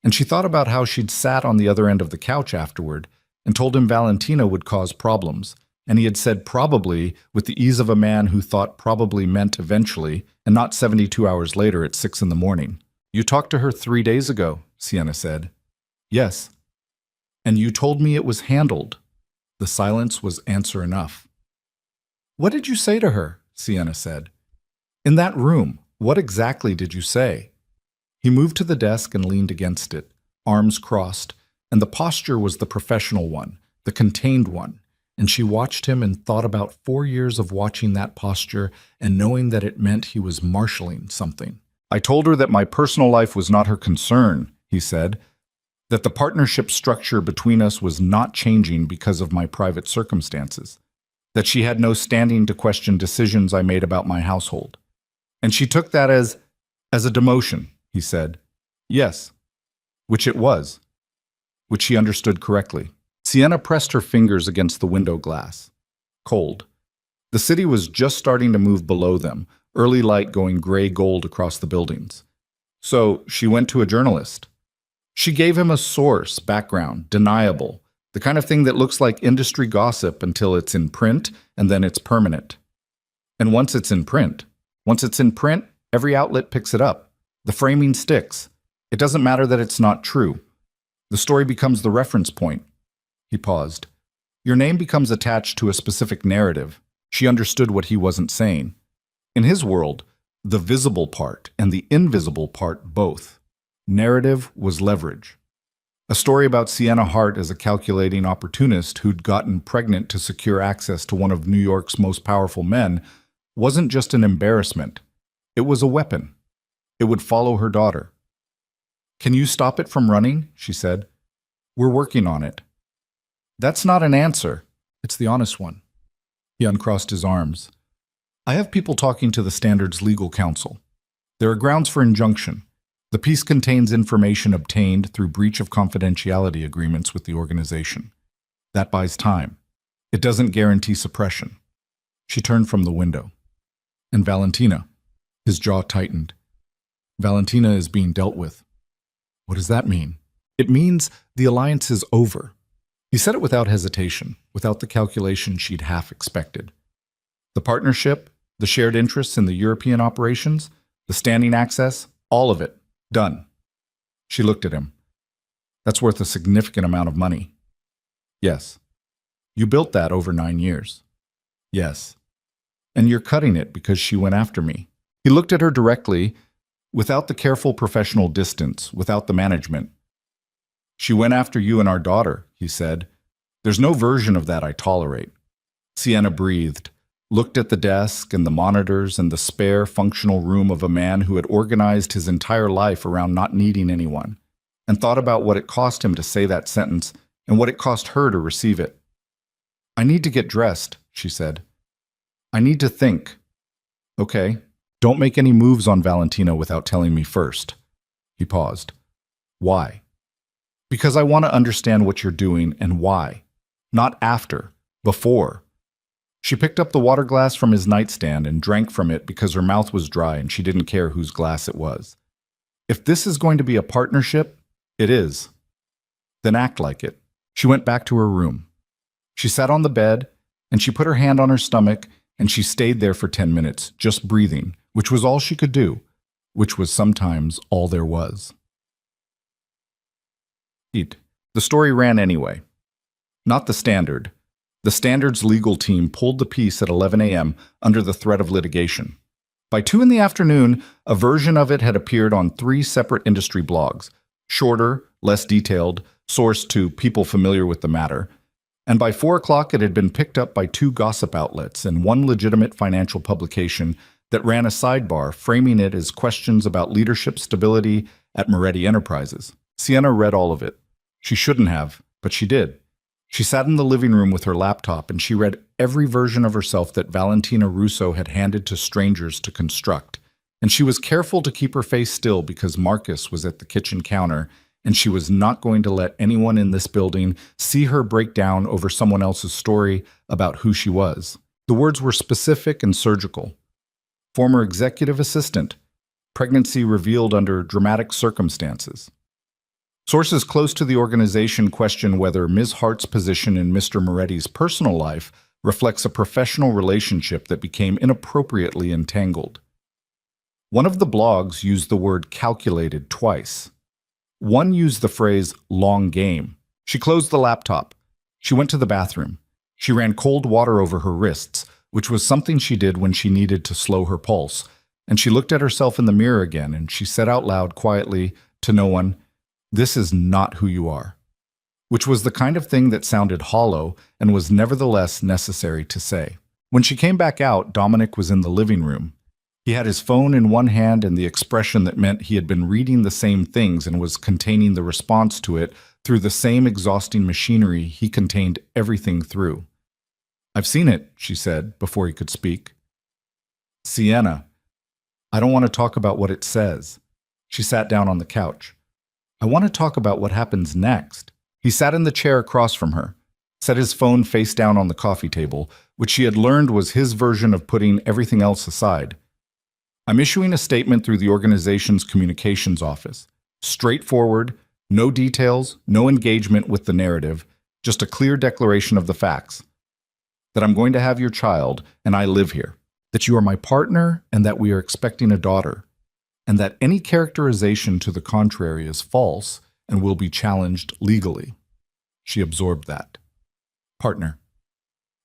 And she thought about how she'd sat on the other end of the couch afterward and told him Valentina would cause problems. And he had said probably with the ease of a man who thought probably meant eventually and not 72 hours later at 6 in the morning. "You talked to her 3 days ago," Sienna said. "Yes." "And you told me it was handled." The silence was answer enough. "What did you say to her?" Sienna said. "In that room, what exactly did you say?" He moved to the desk and leaned against it, arms crossed, and the posture was the professional one, the contained one. And she watched him and thought about 4 years of watching that posture and knowing that it meant he was marshaling something. "I told her that my personal life was not her concern," he said, "that the partnership structure between us was not changing because of my private circumstances, that she had no standing to question decisions I made about my household. And she took that as a demotion," he said. "Yes, which it was," which she understood correctly. Sienna pressed her fingers against the window glass. Cold. The city was just starting to move below them, early light going gray-gold across the buildings. So she went to a journalist. She gave him a source, background, deniable, the kind of thing that looks like industry gossip until it's in print, and then it's permanent. And once it's in print, every outlet picks it up. The framing sticks. It doesn't matter that it's not true. The story becomes the reference point. He paused. Your name becomes attached to a specific narrative. She understood what he wasn't saying. In his world, the visible part and the invisible part both. Narrative was leverage. A story about Sienna Hart as a calculating opportunist who'd gotten pregnant to secure access to one of New York's most powerful men wasn't just an embarrassment. It was a weapon. It would follow her daughter. "Can you stop it from running?" she said. "We're working on it." "That's not an answer. It's the honest one." He uncrossed his arms. "I have people talking to the Standard's legal counsel. There are grounds for injunction. The piece contains information obtained through breach of confidentiality agreements with the organization. That buys time. It doesn't guarantee suppression." She turned from the window. "And Valentina?" His jaw tightened. "Valentina is being dealt with." "What does that mean?" "It means the alliance is over." He said it without hesitation, without the calculation she'd half expected. The partnership, the shared interests in the European operations, the standing access, all of it, done. She looked at him. "That's worth a significant amount of money." "Yes." "You built that over 9 years." "Yes." "And you're cutting it because she went after me." He looked at her directly, without the careful professional distance, without the management. "She went after you and our daughter," he said. "There's no version of that I tolerate." Sienna breathed, looked at the desk and the monitors and the spare, functional room of a man who had organized his entire life around not needing anyone, and thought about what it cost him to say that sentence and what it cost her to receive it. "I need to get dressed," she said. I need to think. Okay, don't make any moves on Valentina without telling me first. He paused. Why? Because I want to understand what you're doing and why. Not after, before. She picked up the water glass from his nightstand and drank from it because her mouth was dry and she didn't care whose glass it was. If this is going to be a partnership, it is. Then act like it. She went back to her room. She sat on the bed and she put her hand on her stomach and she stayed there for 10 minutes, just breathing, which was all she could do, which was sometimes all there was. The story ran anyway. Not the Standard. The Standard's legal team pulled the piece at 11 a.m. under the threat of litigation. By 2 in the afternoon, a version of it had appeared on 3 separate industry blogs, shorter, less detailed, sourced to people familiar with the matter. And by 4 o'clock, it had been picked up by 2 gossip outlets and 1 legitimate financial publication that ran a sidebar framing it as questions about leadership stability at Moretti Enterprises. Sienna read all of it. She shouldn't have, but she did. She sat in the living room with her laptop and she read every version of herself that Valentina Russo had handed to strangers to construct. And she was careful to keep her face still because Marcus was at the kitchen counter and she was not going to let anyone in this building see her break down over someone else's story about who she was. The words were specific and surgical. Former executive assistant. Pregnancy revealed under dramatic circumstances. Sources close to the organization question whether Ms. Hart's position in Mr. Moretti's personal life reflects a professional relationship that became inappropriately entangled. One of the blogs used the word calculated twice. One used the phrase long game. She closed the laptop. She went to the bathroom. She ran cold water over her wrists, which was something she did when she needed to slow her pulse. And she looked at herself in the mirror again and she said out loud quietly to no one, "This is not who you are," which was the kind of thing that sounded hollow and was nevertheless necessary to say. When she came back out, Dominic was in the living room. He had his phone in one hand and the expression that meant he had been reading the same things and was containing the response to it through the same exhausting machinery he contained everything through. "I've seen it," she said, before he could speak. "Sienna, I don't want to talk about what it says." She sat down on the couch. "I want to talk about what happens next." He sat in the chair across from her, set his phone face down on the coffee table, which she had learned was his version of putting everything else aside. "I'm issuing a statement through the organization's communications office. Straightforward, no details, no engagement with the narrative, just a clear declaration of the facts. That I'm going to have your child, and I live here. That you are my partner, and that we are expecting a daughter. And that any characterization to the contrary is false and will be challenged legally." She absorbed that. Partner.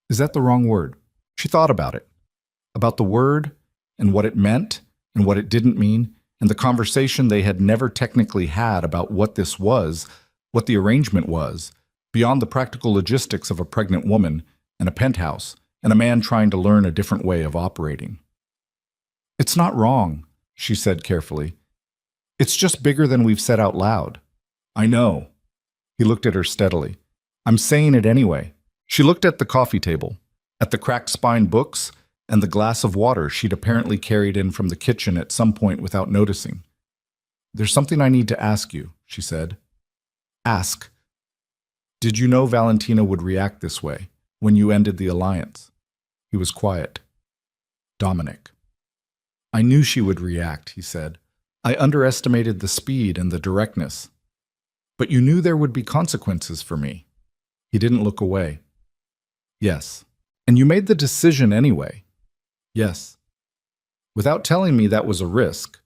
Is that the wrong word? She thought about it. About the word, and what it meant, and what it didn't mean, and the conversation they had never technically had about what this was, what the arrangement was, beyond the practical logistics of a pregnant woman, and a penthouse, and a man trying to learn a different way of operating. "It's not wrong," she said carefully. "It's just bigger than we've said out loud." "I know." He looked at her steadily. "I'm saying it anyway." She looked at the coffee table, at the cracked spine books, and the glass of water she'd apparently carried in from the kitchen at some point without noticing. "There's something I need to ask you," she said. "Ask." "Did you know Valentina would react this way when you ended the alliance?" He was quiet. "Dominic." "I knew she would react," he said. "I underestimated the speed and the directness. But you knew there would be consequences for me." He didn't look away. "Yes. And you made the decision anyway." "Yes." "Without telling me that was a risk."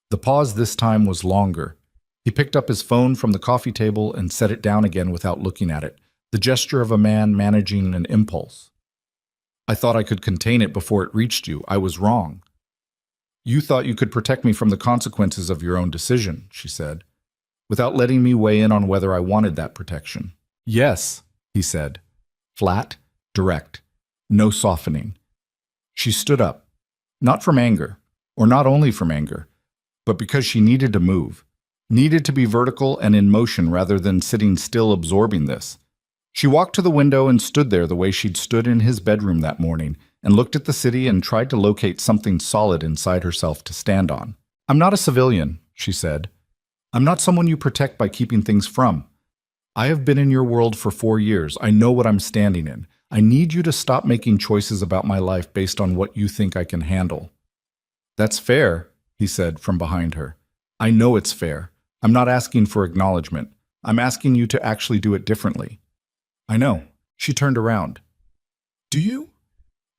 The pause this time was longer. He picked up his phone from the coffee table and set it down again without looking at it, the gesture of a man managing an impulse. "I thought I could contain it before it reached you. I was wrong." "You thought you could protect me from the consequences of your own decision," she said, without letting me weigh in on whether I wanted that protection. "Yes," he said, flat, direct, no softening. She stood up, not from anger, or not only from anger, but because she needed to move, needed to be vertical and in motion rather than sitting still absorbing this. She walked to the window and stood there the way she'd stood in his bedroom that morning, and looked at the city and tried to locate something solid inside herself to stand on. "I'm not a civilian," she said. "I'm not someone you protect by keeping things from. I have been in your world for 4 years. I know what I'm standing in. I need you to stop making choices about my life based on what you think I can handle." "That's fair," he said from behind her. "I know it's fair. I'm not asking for acknowledgement. I'm asking you to actually do it differently." "I know." She turned around. "Do you?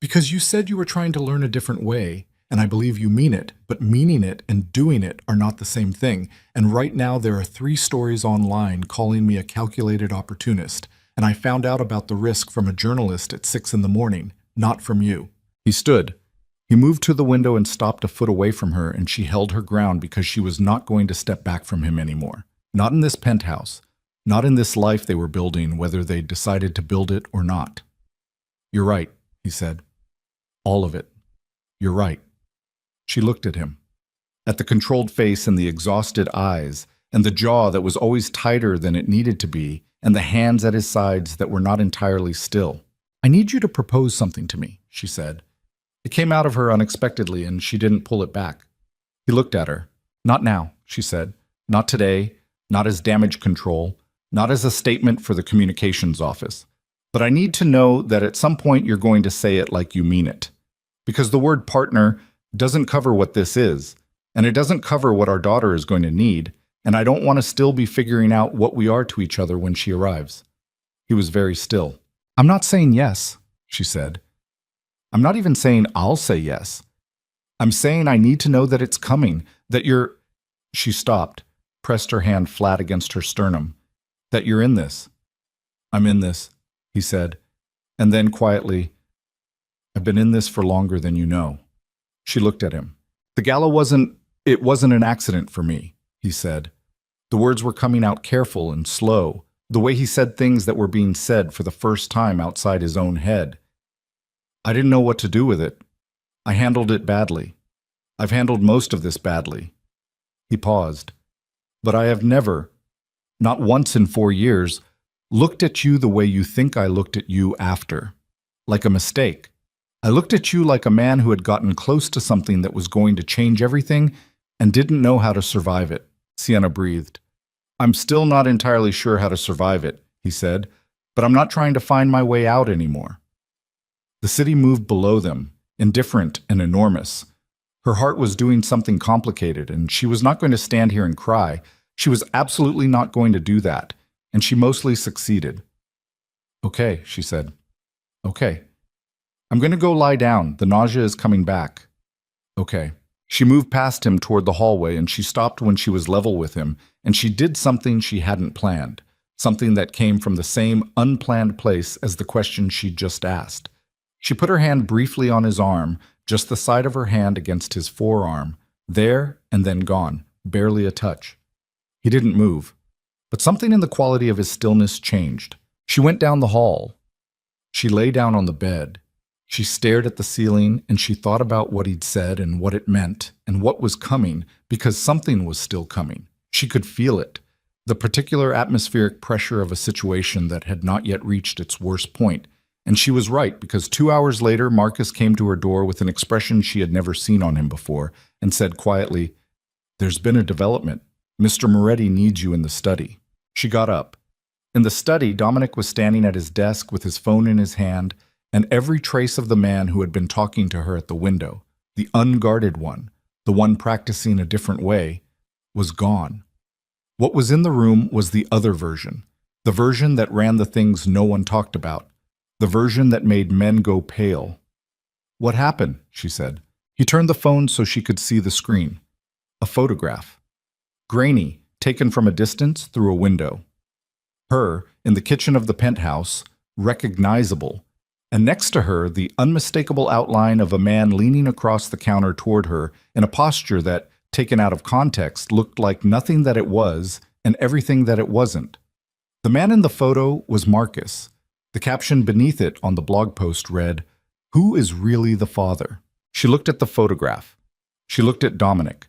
Because you said you were trying to learn a different way, and I believe you mean it, but meaning it and doing it are not the same thing. And right now there are 3 stories online calling me a calculated opportunist, and I found out about the risk from a journalist at 6 in the morning, not from you." He stood. He moved to the window and stopped a foot away from her, and she held her ground because she was not going to step back from him anymore. Not in this penthouse. Not in this life they were building, whether they decided to build it or not. "You're right," he said. "All of it. You're right." She looked at him. At the controlled face and the exhausted eyes, and the jaw that was always tighter than it needed to be, and the hands at his sides that were not entirely still. "I need you to propose something to me," she said. It came out of her unexpectedly, and she didn't pull it back. He looked at her. "Not now," she said. "Not today, not as damage control, not as a statement for the communications office. But I need to know that at some point you're going to say it like you mean it. Because the word partner doesn't cover what this is, and it doesn't cover what our daughter is going to need, and I don't want to still be figuring out what we are to each other when she arrives." He was very still. "I'm not saying yes," she said. "I'm not even saying I'll say yes. I'm saying I need to know that it's coming, that you're—" She stopped, pressed her hand flat against her sternum. "That you're in this." "I'm in this," he said, and then quietly, "I've been in this for longer than you know." She looked at him. "The gala wasn't an accident for me," he said. The words were coming out careful and slow, the way he said things that were being said for the first time outside his own head. "I didn't know what to do with it. I handled it badly. I've handled most of this badly." He paused. "But I have never, not once in 4 years, looked at you the way you think I looked at you after. Like a mistake. I looked at you like a man who had gotten close to something that was going to change everything and didn't know how to survive it." Sienna breathed. "I'm still not entirely sure how to survive it," he said, "but I'm not trying to find my way out anymore." The city moved below them, indifferent and enormous. Her heart was doing something complicated, and she was not going to stand here and cry. She was absolutely not going to do that, and she mostly succeeded. "Okay," she said. "Okay. I'm going to go lie down. The nausea is coming back." "Okay." She moved past him toward the hallway, and she stopped when she was level with him, and she did something she hadn't planned, something that came from the same unplanned place as the question she'd just asked. She put her hand briefly on his arm, just the side of her hand against his forearm, there and then gone, barely a touch. He didn't move, but something in the quality of his stillness changed. She went down the hall. She lay down on the bed. She stared at the ceiling, and she thought about what he'd said and what it meant and what was coming, because something was still coming. She could feel it, the particular atmospheric pressure of a situation that had not yet reached its worst point. And she was right, because 2 hours later, Marcus came to her door with an expression she had never seen on him before and said quietly, "There's been a development. Mr. Moretti needs you in the study." She got up. In the study, Dominic was standing at his desk with his phone in his hand, and every trace of the man who had been talking to her at the window, the unguarded one, the one practicing a different way, was gone. What was in the room was the other version, the version that ran the things no one talked about, the version that made men go pale. "What happened?" she said. He turned the phone so she could see the screen. A photograph. Grainy, taken from a distance through a window. Her, in the kitchen of the penthouse, recognizable, and next to her the unmistakable outline of a man leaning across the counter toward her in a posture that, taken out of context, looked like nothing that it was and everything that it wasn't. The man in the photo was Marcus. The caption beneath it on the blog post read, "Who is really the father?" She looked at the photograph. She looked at Dominic.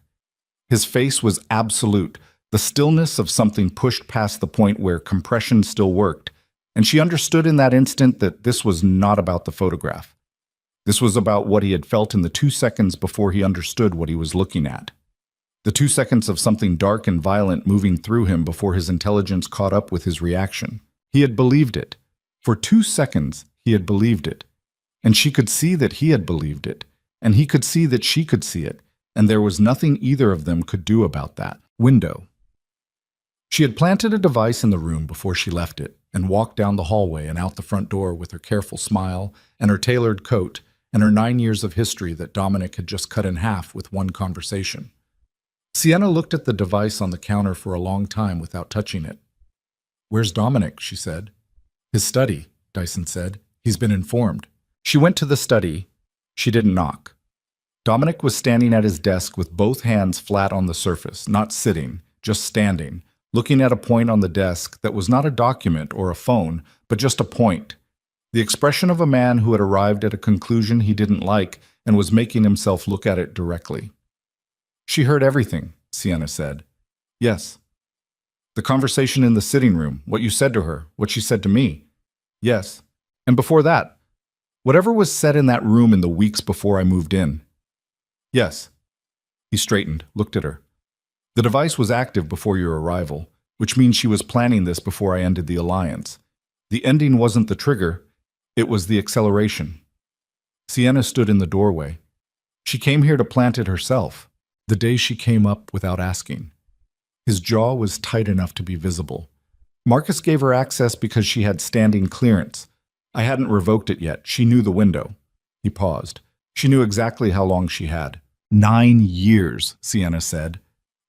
His face was absolute, the stillness of something pushed past the point where compression still worked, and she understood in that instant that this was not about the photograph. This was about what he had felt in the 2 seconds before he understood what he was looking at. The 2 seconds of something dark and violent moving through him before his intelligence caught up with his reaction. He had believed it. For 2 seconds, he had believed it. And she could see that he had believed it. And he could see that she could see it. And there was nothing either of them could do about that. Window. She had planted a device in the room before she left it, and walked down the hallway and out the front door with her careful smile and her tailored coat and her 9 years of history that Dominic had just cut in half with one conversation. Sienna looked at the device on the counter for a long time without touching it. "Where's Dominic?" she said. "His study," Dyson said. "He's been informed." She went to the study. She didn't knock. Dominic was standing at his desk with both hands flat on the surface, not sitting, just standing, looking at a point on the desk that was not a document or a phone, but just a point. The expression of a man who had arrived at a conclusion he didn't like and was making himself look at it directly. "She heard everything," Sienna said. "Yes." "The conversation in the sitting room, what you said to her, what she said to me." "Yes." "And before that, whatever was said in that room in the weeks before I moved in." "Yes." He straightened, looked at her. "The device was active before your arrival, which means she was planning this before I ended the alliance. The ending wasn't the trigger, it was the acceleration." Sienna stood in the doorway. She came here to plant it herself, the day she came up without asking. His jaw was tight enough to be visible. "Marcus gave her access because she had standing clearance. I hadn't revoked it yet. She knew the window." He paused. She knew exactly how long she had. 9 years, Sienna said.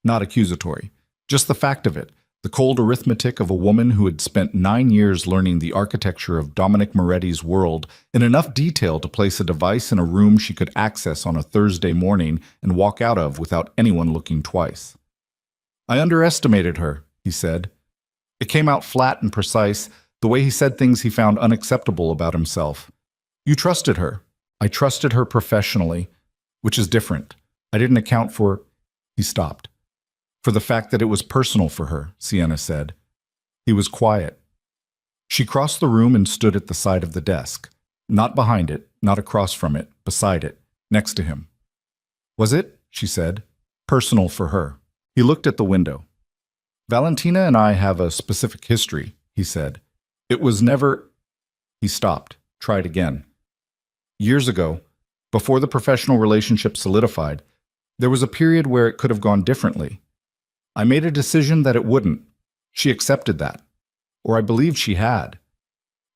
Not accusatory. Just the fact of it. The cold arithmetic of a woman who had spent 9 years learning the architecture of Dominic Moretti's world in enough detail to place a device in a room she could access on a Thursday morning and walk out of without anyone looking twice. "I underestimated her," he said. It came out flat and precise, the way he said things he found unacceptable about himself. "You trusted her. I trusted her professionally, which is different. I didn't account for—" He stopped. "For the fact that it was personal for her," Sienna said. He was quiet. She crossed the room and stood at the side of the desk. Not behind it, not across from it, beside it, next to him. "Was it?" she said. "Personal for her." He looked at the window. "Valentina and I have a specific history," he said. "It was never—" He stopped, tried again. "Years ago, before the professional relationship solidified, there was a period where it could have gone differently. I made a decision that it wouldn't. She accepted that. Or I believed she had."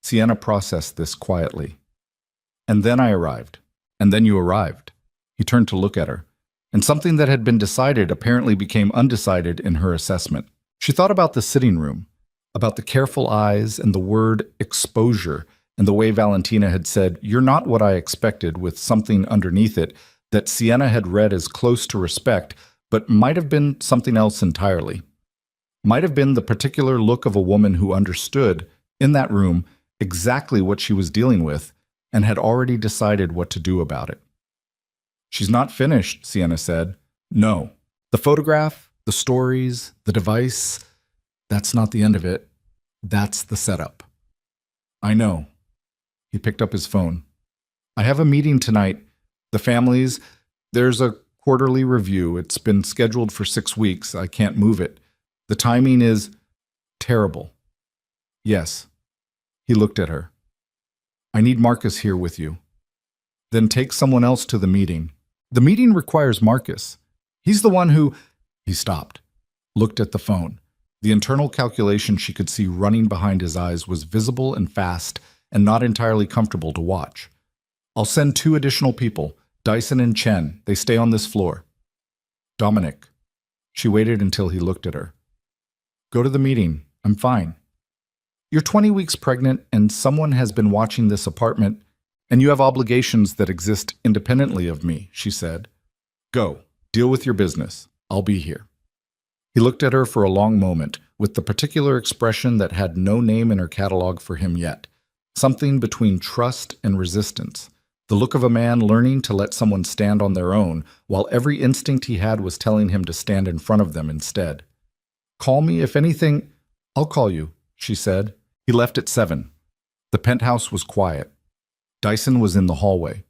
Sienna processed this quietly. "And then I arrived. And then you arrived." He turned to look at her. And something that had been decided apparently became undecided in her assessment. She thought about the sitting room, about the careful eyes and the word exposure, and the way Valentina had said, "You're not what I expected," with something underneath it that Sienna had read as close to respect, but might have been something else entirely. Might have been the particular look of a woman who understood, in that room, exactly what she was dealing with and had already decided what to do about it. "She's not finished," Sienna said. "No. The photograph, the stories, the device, that's not the end of it. That's the setup." "I know." He picked up his phone. "I have a meeting tonight. The families, there's a quarterly review. It's been scheduled for 6 weeks. I can't move it. The timing is terrible." "Yes." He looked at her. "I need Marcus here with you." "Then take someone else to the meeting." "The meeting requires Marcus. He's the one who—" He stopped, looked at the phone. The internal calculation she could see running behind his eyes was visible and fast and not entirely comfortable to watch. "I'll send 2 additional people, Dyson and Chen. They stay on this floor." "Dominic." She waited until he looked at her. "Go to the meeting. I'm fine." "You're 20 weeks pregnant and someone has been watching this apartment, and you have obligations that exist independently of me," she said. "Go. Deal with your business. I'll be here." He looked at her for a long moment, with the particular expression that had no name in her catalog for him yet. Something between trust and resistance. The look of a man learning to let someone stand on their own, while every instinct he had was telling him to stand in front of them instead. "Call me if anything—" "I'll call you," she said. He left at 7. The penthouse was quiet. Dyson was in the hallway.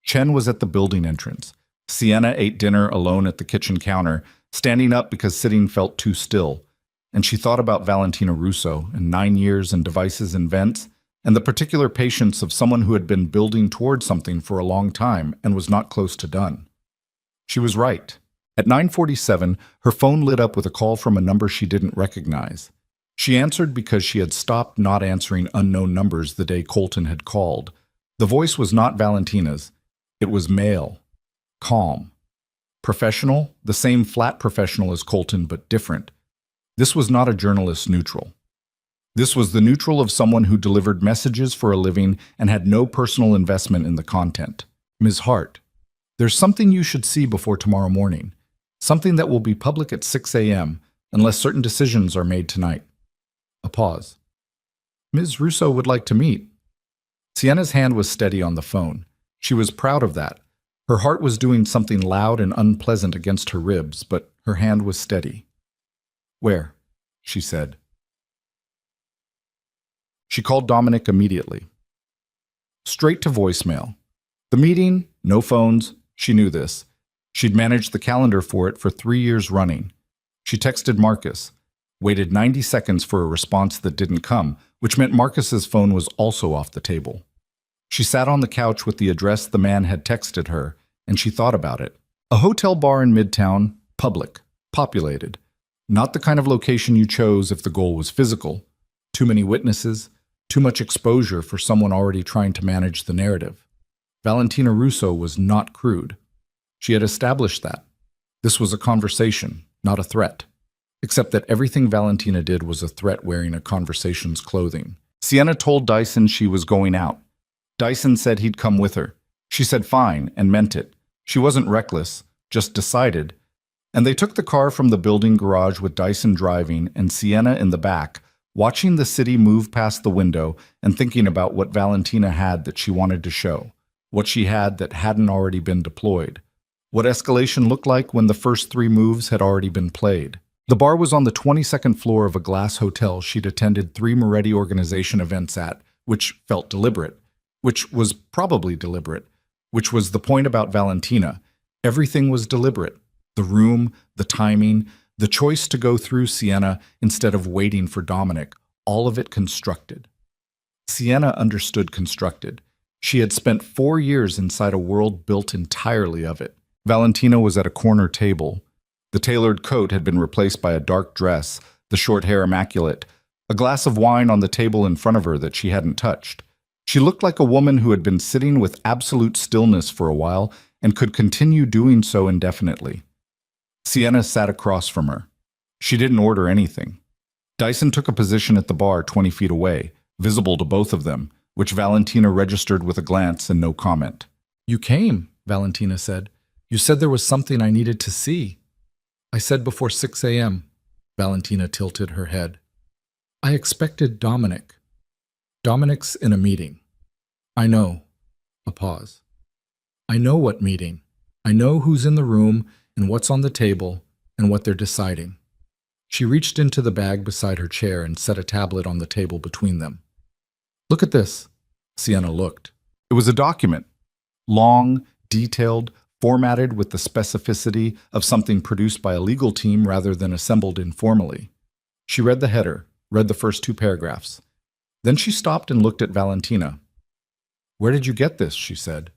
Chen was at the building entrance. Sienna ate dinner alone at the kitchen counter, standing up because sitting felt too still. And she thought about Valentina Russo and 9 years and devices and vents, and the particular patience of someone who had been building towards something for a long time and was not close to done. She was right. At 9:47, her phone lit up with a call from a number she didn't recognize. She answered because she had stopped not answering unknown numbers the day Colton had called. The voice was not Valentina's. It was male. Calm. Professional, the same flat professional as Colton, but different. This was not a journalist neutral. This was the neutral of someone who delivered messages for a living and had no personal investment in the content. Ms. Hart, there's something you should see before tomorrow morning. Something that will be public at 6 a.m. unless certain decisions are made tonight. A pause. Ms. Russo would like to meet. Sienna's hand was steady on the phone. She was proud of that. Her heart was doing something loud and unpleasant against her ribs, but her hand was steady. Where? She said. She called Dominic immediately. Straight to voicemail. The meeting, no phones, she knew this. She'd managed the calendar for it for 3 years running. She texted Marcus, waited 90 seconds for a response that didn't come, which meant Marcus's phone was also off the table. She sat on the couch with the address the man had texted her, and she thought about it. A hotel bar in Midtown, public, populated. Not the kind of location you chose if the goal was physical. Too many witnesses, too much exposure for someone already trying to manage the narrative. Valentina Russo was not crude. She had established that. This was a conversation, not a threat. Except that everything Valentina did was a threat wearing a conversation's clothing. Sienna told Dyson she was going out. Dyson said he'd come with her. She said fine and meant it. She wasn't reckless, just decided. And they took the car from the building garage with Dyson driving and Sienna in the back, watching the city move past the window and thinking about what Valentina had that she wanted to show, what she had that hadn't already been deployed, what escalation looked like when the first 3 moves had already been played. The bar was on the 22nd floor of a glass hotel she'd attended 3 Moretti organization events at, which felt deliberate, which was probably deliberate, which was the point about Valentina. Everything was deliberate. The room, the timing, the choice to go through Sienna instead of waiting for Dominic, all of it constructed. Sienna understood constructed. She had spent 4 years inside a world built entirely of it. Valentina was at a corner table. The tailored coat had been replaced by a dark dress, the short hair immaculate, a glass of wine on the table in front of her that she hadn't touched. She looked like a woman who had been sitting with absolute stillness for a while and could continue doing so indefinitely. Sienna sat across from her. She didn't order anything. Dyson took a position at the bar 20 feet away, visible to both of them, which Valentina registered with a glance and no comment. "You came," Valentina said. "You said there was something I needed to see." "I said before 6 a.m. Valentina tilted her head. "I expected Dominic." "Dominic's in a meeting." "I know." A pause. "I know what meeting. I know who's in the room and what's on the table and what they're deciding." She reached into the bag beside her chair and set a tablet on the table between them. "Look at this." Sienna looked. It was a document. Long, detailed, formatted with the specificity of something produced by a legal team rather than assembled informally. She read the header, read the first 2 paragraphs. Then she stopped and looked at Valentina. "Where did you get this?" she said.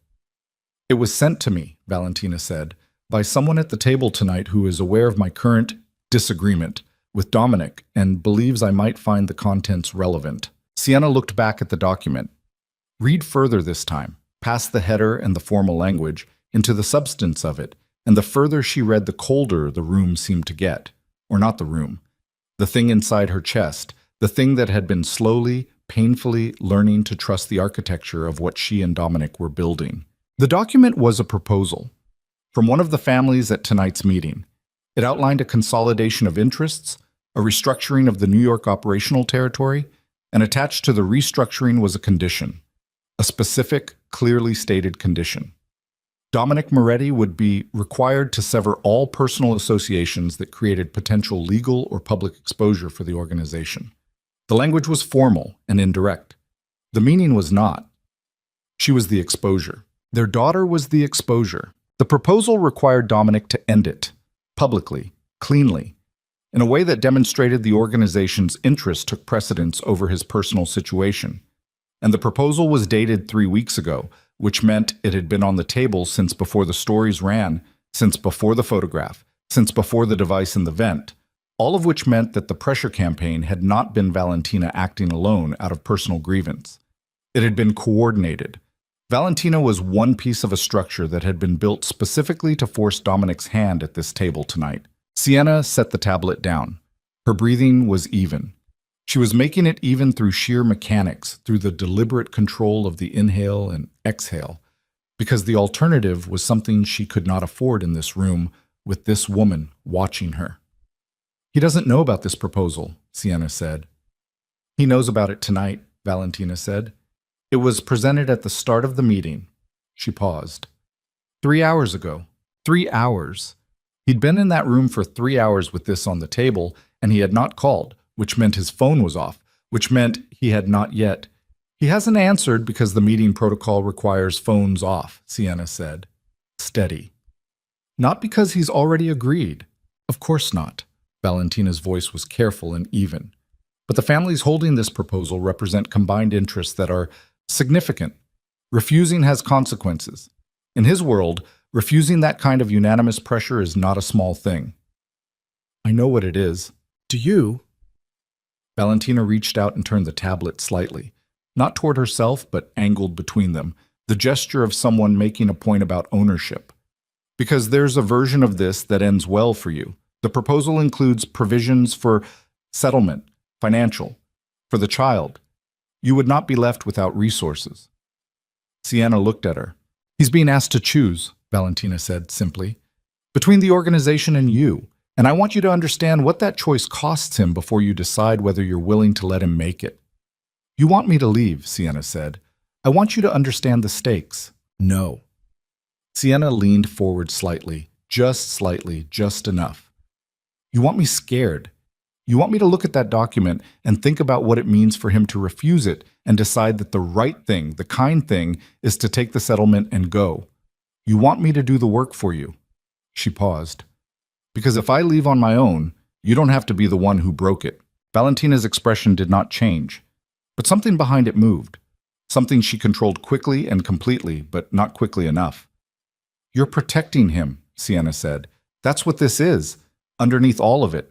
"It was sent to me," Valentina said, "by someone at the table tonight who is aware of my current disagreement with Dominic and believes I might find the contents relevant." Sienna looked back at the document. Read further this time, past the header and the formal language, into the substance of it, and the further she read, the colder the room seemed to get. Or not the room. The thing inside her chest, the thing that had been slowly, painfully learning to trust the architecture of what she and Dominic were building. The document was a proposal from one of the families at tonight's meeting. It outlined a consolidation of interests, a restructuring of the New York operational territory, and attached to the restructuring was a condition, a specific, clearly stated condition. Dominic Moretti would be required to sever all personal associations that created potential legal or public exposure for the organization. The language was formal and indirect. The meaning was not. She was the exposure. Their daughter was the exposure. The proposal required Dominic to end it, publicly, cleanly, in a way that demonstrated the organization's interest took precedence over his personal situation. And the proposal was dated 3 weeks ago, which meant it had been on the table since before the stories ran, since before the photograph, since before the device in the vent, all of which meant that the pressure campaign had not been Valentina acting alone out of personal grievance. It had been coordinated. Valentina was one piece of a structure that had been built specifically to force Dominic's hand at this table tonight. Sienna set the tablet down. Her breathing was even. She was making it even through sheer mechanics, through the deliberate control of the inhale and exhale, because the alternative was something she could not afford in this room with this woman watching her. He doesn't know about this proposal, Sienna said. He knows about it tonight, Valentina said. It was presented at the start of the meeting. She paused. 3 hours ago. 3 hours. He'd been in that room for 3 hours with this on the table, and he had not called, which meant his phone was off, which meant he had not yet. He hasn't answered because the meeting protocol requires phones off, Sienna said. Steady. Not because he's already agreed. Of course not. Valentina's voice was careful and even. But the families holding this proposal represent combined interests that are significant. Refusing has consequences. In his world, refusing that kind of unanimous pressure is not a small thing. I know what it is. Do you? Valentina reached out and turned the tablet slightly, not toward herself, but angled between them, the gesture of someone making a point about ownership. Because there's a version of this that ends well for you. The proposal includes provisions for settlement, financial, for the child. You would not be left without resources. Sienna looked at her. He's being asked to choose, Valentina said simply, between the organization and you, and I want you to understand what that choice costs him before you decide whether you're willing to let him make it. You want me to leave, Sienna said. I want you to understand the stakes. No. Sienna leaned forward slightly, just enough. You want me scared. You want me to look at that document and think about what it means for him to refuse it and decide that the right thing, the kind thing, is to take the settlement and go. You want me to do the work for you. She paused. Because if I leave on my own, you don't have to be the one who broke it. Valentina's expression did not change, but something behind it moved. Something she controlled quickly and completely, but not quickly enough. You're protecting him, Sienna said. That's what this is, underneath all of it.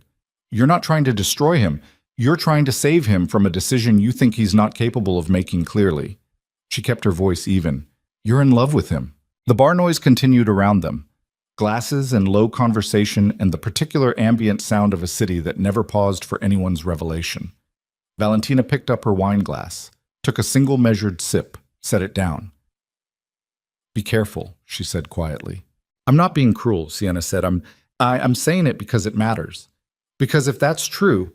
You're not trying to destroy him. You're trying to save him from a decision you think he's not capable of making clearly. She kept her voice even. You're in love with him. The bar noise continued around them. Glasses and low conversation and the particular ambient sound of a city that never paused for anyone's revelation. Valentina picked up her wine glass, took a single measured sip, set it down. Be careful, she said quietly. I'm not being cruel, Sienna said. I'm saying it because it matters. Because if that's true,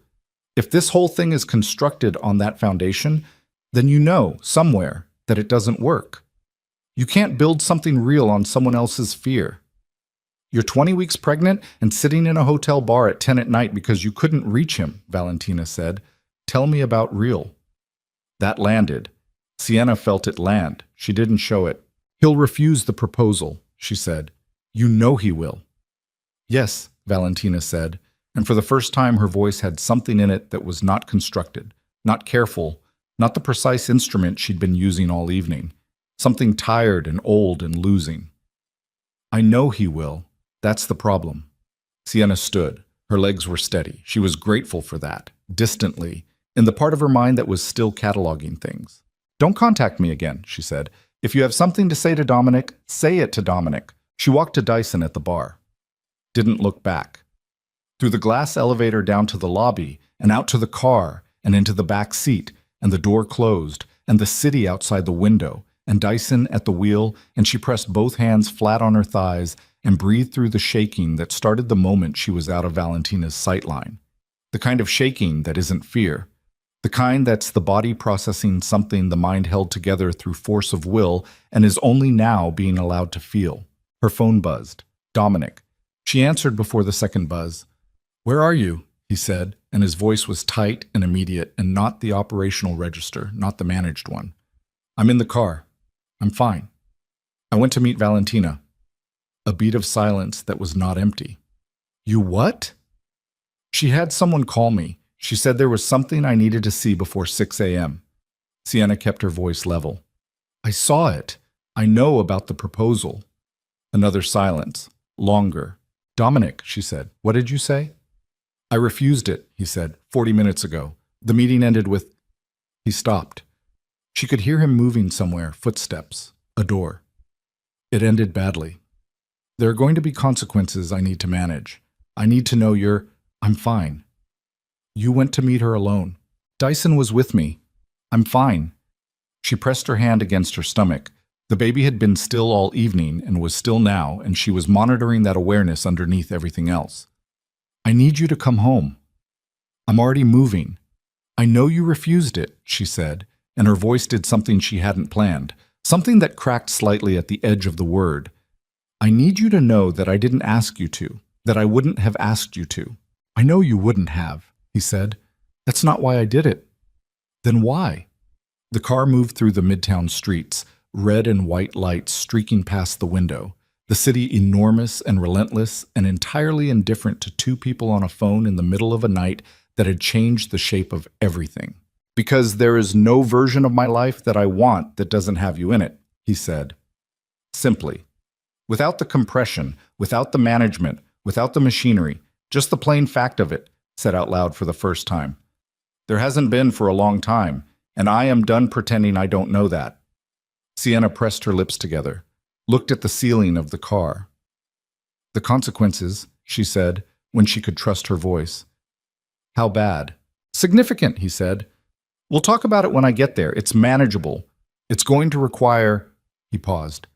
if this whole thing is constructed on that foundation, then you know, somewhere, that it doesn't work. You can't build something real on someone else's fear. You're 20 weeks pregnant and sitting in a hotel bar at 10 at night because you couldn't reach him, Valentina said. Tell me about real. That landed. Sienna felt it land. She didn't show it. He'll refuse the proposal, she said. You know he will. Yes, Valentina said, and for the first time her voice had something in it that was not constructed, not careful, not the precise instrument she'd been using all evening. Something tired and old and losing. I know he will. That's the problem. Sienna stood. Her legs were steady. She was grateful for that, distantly, in the part of her mind that was still cataloging things. Don't contact me again, she said. If you have something to say to Dominic, say it to Dominic. She walked to Dyson at the bar. Didn't look back. Through the glass elevator down to the lobby, and out to the car, and into the back seat, and the door closed, and the city outside the window, and Dyson at the wheel, and she pressed both hands flat on her thighs and breathed through the shaking that started the moment she was out of Valentina's sightline. The kind of shaking that isn't fear. The kind that's the body processing something the mind held together through force of will and is only now being allowed to feel. Her phone buzzed. Dominic. She answered before the second buzz. Where are you? He said, and his voice was tight and immediate and not the operational register, not the managed one. I'm in the car. I'm fine. I went to meet Valentina. A beat of silence that was not empty. You what? She had someone call me. She said there was something I needed to see before 6 a.m. Sienna kept her voice level. I saw it. I know about the proposal. Another silence. Longer. Dominic, she said, what did you say? I refused it, he said, 40 minutes ago. The meeting ended with... He stopped. She could hear him moving somewhere, footsteps, a door. It ended badly. There are going to be consequences I need to manage. I need to know you're... I'm fine. You went to meet her alone. Dyson was with me. I'm fine. She pressed her hand against her stomach. The baby had been still all evening and was still now, and she was monitoring that awareness underneath everything else. I need you to come home. I'm already moving. I know you refused it, she said, and her voice did something she hadn't planned, something that cracked slightly at the edge of the word. I need you to know that I didn't ask you to, that I wouldn't have asked you to. I know you wouldn't have, he said. That's not why I did it. Then why? The car moved through the midtown streets, red and white lights streaking past the window, the city enormous and relentless and entirely indifferent to two people on a phone in the middle of a night that had changed the shape of everything. Because there is no version of my life that I want that doesn't have you in it, he said. Simply. Without the compression, without the management, without the machinery, just the plain fact of it, said out loud for the first time. There hasn't been for a long time, and I am done pretending I don't know that. Sienna pressed her lips together, looked at the ceiling of the car. The consequences, she said, when she could trust her voice. How bad? Significant, he said. We'll talk about it when I get there. It's manageable. It's going to require... He paused.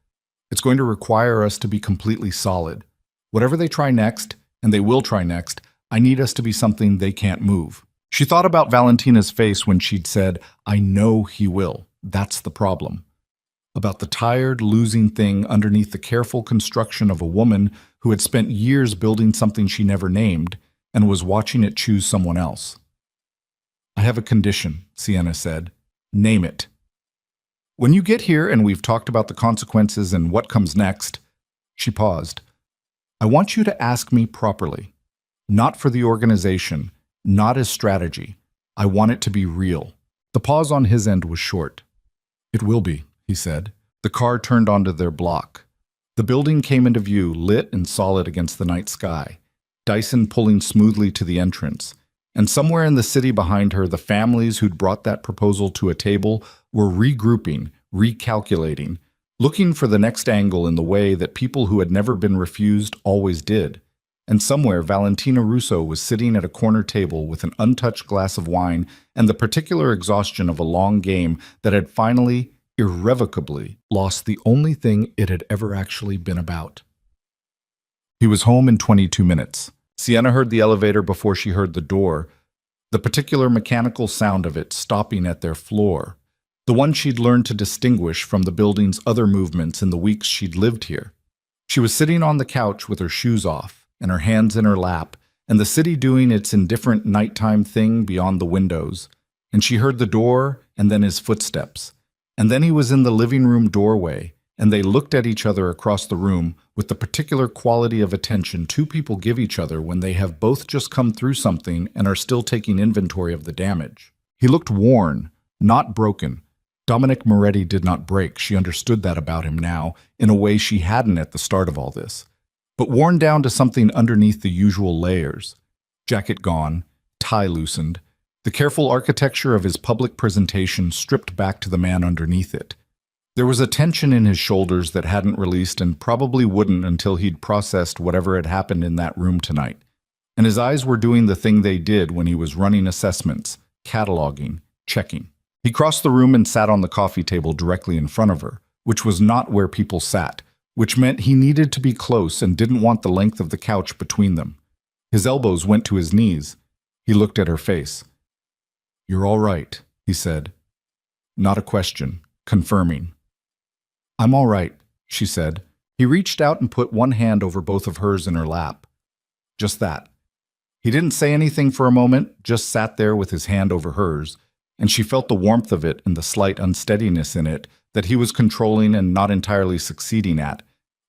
It's going to require us to be completely solid. Whatever they try next, and they will try next, I need us to be something they can't move. She thought about Valentina's face when she'd said, I know he will. That's the problem. About the tired, losing thing underneath the careful construction of a woman who had spent years building something she never named and was watching it choose someone else. I have a condition, Sienna said. Name it. When you get here and we've talked about the consequences and what comes next, she paused. I want you to ask me properly. Not for the organization, not as strategy. I want it to be real. The pause on his end was short. It will be, he said. The car turned onto their block. The building came into view, lit and solid against the night sky. Dyson pulling smoothly to the entrance. And somewhere in the city behind her, the families who'd brought that proposal to a table were regrouping, recalculating, looking for the next angle in the way that people who had never been refused always did. And somewhere, Valentina Russo was sitting at a corner table with an untouched glass of wine and the particular exhaustion of a long game that had finally, irrevocably, lost the only thing it had ever actually been about. He was home in 22 minutes. Sienna heard the elevator before she heard the door, the particular mechanical sound of it stopping at their floor, the one she'd learned to distinguish from the building's other movements in the weeks she'd lived here. She was sitting on the couch with her shoes off and her hands in her lap, and the city doing its indifferent nighttime thing beyond the windows, and she heard the door and then his footsteps, and then he was in the living room doorway, and they looked at each other across the room with the particular quality of attention two people give each other when they have both just come through something and are still taking inventory of the damage. He looked worn, not broken. Dominic Moretti did not break. She understood that about him now, in a way she hadn't at the start of all this. But worn down to something underneath the usual layers. Jacket gone, tie loosened, the careful architecture of his public presentation stripped back to the man underneath it. There was a tension in his shoulders that hadn't released and probably wouldn't until he'd processed whatever had happened in that room tonight. And his eyes were doing the thing they did when he was running assessments, cataloging, checking. He crossed the room and sat on the coffee table directly in front of her, which was not where people sat, which meant he needed to be close and didn't want the length of the couch between them. His elbows went to his knees. He looked at her face. "You're all right," he said. Not a question, confirming. "I'm all right," she said. He reached out and put one hand over both of hers in her lap. Just that. He didn't say anything for a moment, just sat there with his hand over hers, and she felt the warmth of it and the slight unsteadiness in it that he was controlling and not entirely succeeding at,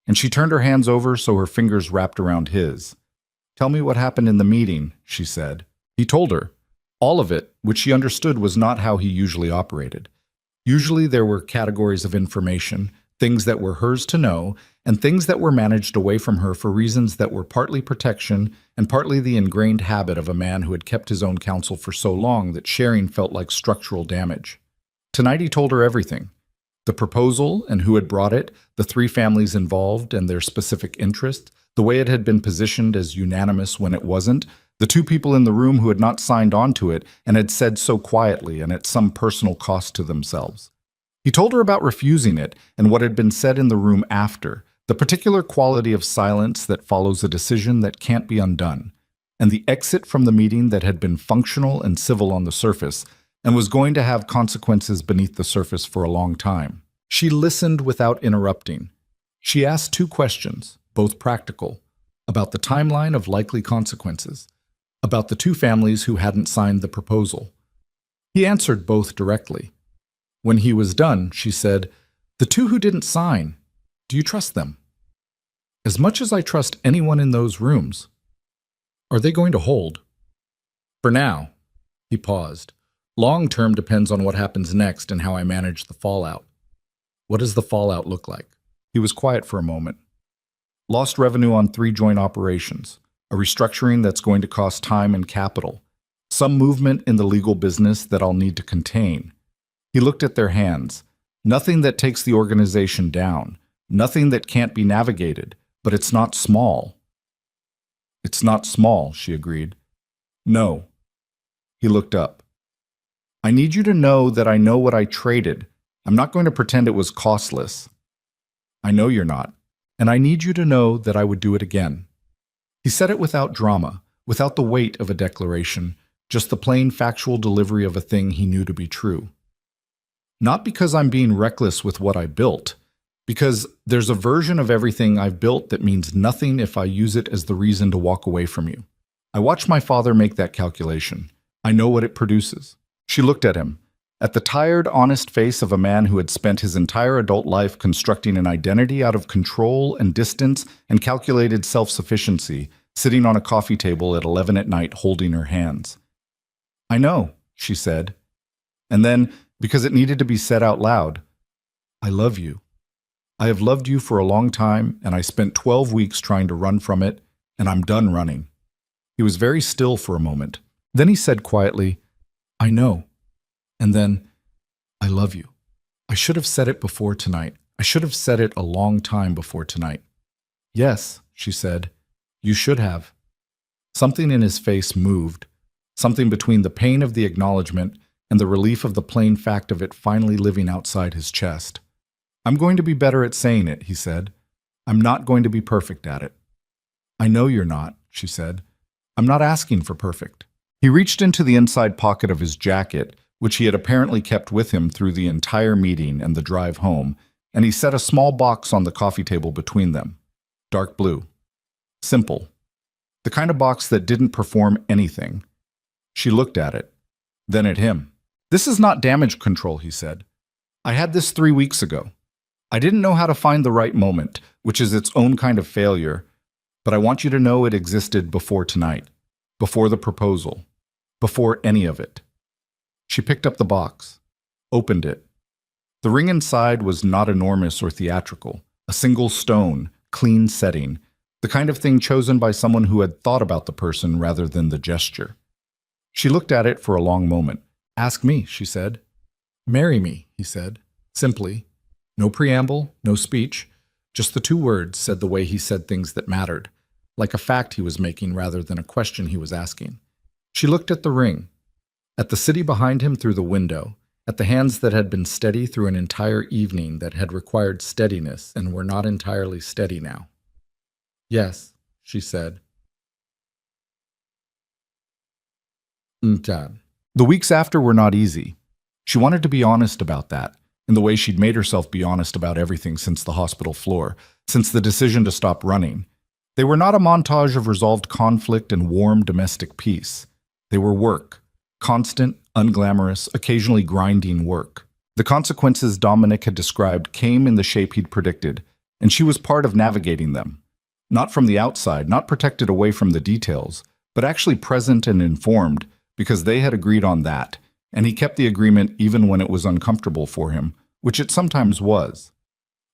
and she turned her hands over so her fingers wrapped around his. "Tell me what happened in the meeting," she said. He told her. All of it, which she understood was not how he usually operated. Usually there were categories of information, things that were hers to know, and things that were managed away from her for reasons that were partly protection and partly the ingrained habit of a man who had kept his own counsel for so long that sharing felt like structural damage. Tonight he told her everything. The proposal and who had brought it, the three families involved and their specific interests, the way it had been positioned as unanimous when it wasn't, the two people in the room who had not signed on to it and had said so quietly and at some personal cost to themselves. He told her about refusing it and what had been said in the room after, the particular quality of silence that follows a decision that can't be undone, and the exit from the meeting that had been functional and civil on the surface and was going to have consequences beneath the surface for a long time. She listened without interrupting. She asked two questions, both practical, about the timeline of likely consequences, about the two families who hadn't signed the proposal. He answered both directly. When he was done, she said, "The two who didn't sign, do you trust them?" "As much as I trust anyone in those rooms." "Are they going to hold?" "For now." He paused. "Long term depends on what happens next and how I manage the fallout." "What does the fallout look like?" He was quiet for a moment. "Lost revenue on 3 joint operations, a restructuring that's going to cost time and capital, some movement in the legal business that I'll need to contain." He looked at their hands. "Nothing that takes the organization down, nothing that can't be navigated, but it's not small." "It's not small," she agreed. "No." He looked up. "I need you to know that I know what I traded. I'm not going to pretend it was costless." "I know you're not. And I need you to know that I would do it again." He said it without drama, without the weight of a declaration, just the plain factual delivery of a thing he knew to be true. "Not because I'm being reckless with what I built, because there's a version of everything I've built that means nothing if I use it as the reason to walk away from you. I watched my father make that calculation. I know what it produces." She looked at him, at the tired, honest face of a man who had spent his entire adult life constructing an identity out of control and distance and calculated self-sufficiency, sitting on a coffee table at 11 at night holding her hands. "I know," she said. And then, because it needed to be said out loud, "I love you. I have loved you for a long time, and I spent 12 weeks trying to run from it, and I'm done running." He was very still for a moment. Then he said quietly, "I know." And then, "I love you. I should have said it before tonight. I should have said it a long time before tonight." "Yes," she said, "you should have." Something in his face moved, something between the pain of the acknowledgement and the relief of the plain fact of it finally living outside his chest. "I'm going to be better at saying it," he said. "I'm not going to be perfect at it." "I know you're not," she said. "I'm not asking for perfect." He reached into the inside pocket of his jacket, which he had apparently kept with him through the entire meeting and the drive home, and he set a small box on the coffee table between them. Dark blue. Simple. The kind of box that didn't perform anything. She looked at it, then at him. "This is not damage control," he said. "I had this 3 weeks ago. I didn't know how to find the right moment, which is its own kind of failure, but I want you to know it existed before tonight, before the proposal, before any of it." She picked up the box, opened it. The ring inside was not enormous or theatrical, a single stone, clean setting, the kind of thing chosen by someone who had thought about the person rather than the gesture. She looked at it for a long moment. "Ask me," she said. "Marry me," he said, simply. No preamble, no speech, just the 2 words said the way he said things that mattered, like a fact he was making rather than a question he was asking. She looked at the ring, at the city behind him through the window, at the hands that had been steady through an entire evening that had required steadiness and were not entirely steady now. "Yes," she said. The weeks after were not easy. She wanted to be honest about that, in the way she'd made herself be honest about everything since the hospital floor, since the decision to stop running. They were not a montage of resolved conflict and warm domestic peace. They were work. Constant, unglamorous, occasionally grinding work. The consequences Dominic had described came in the shape he'd predicted, and she was part of navigating them. Not from the outside, not protected away from the details, but actually present and informed, because they had agreed on that, and he kept the agreement even when it was uncomfortable for him, which it sometimes was.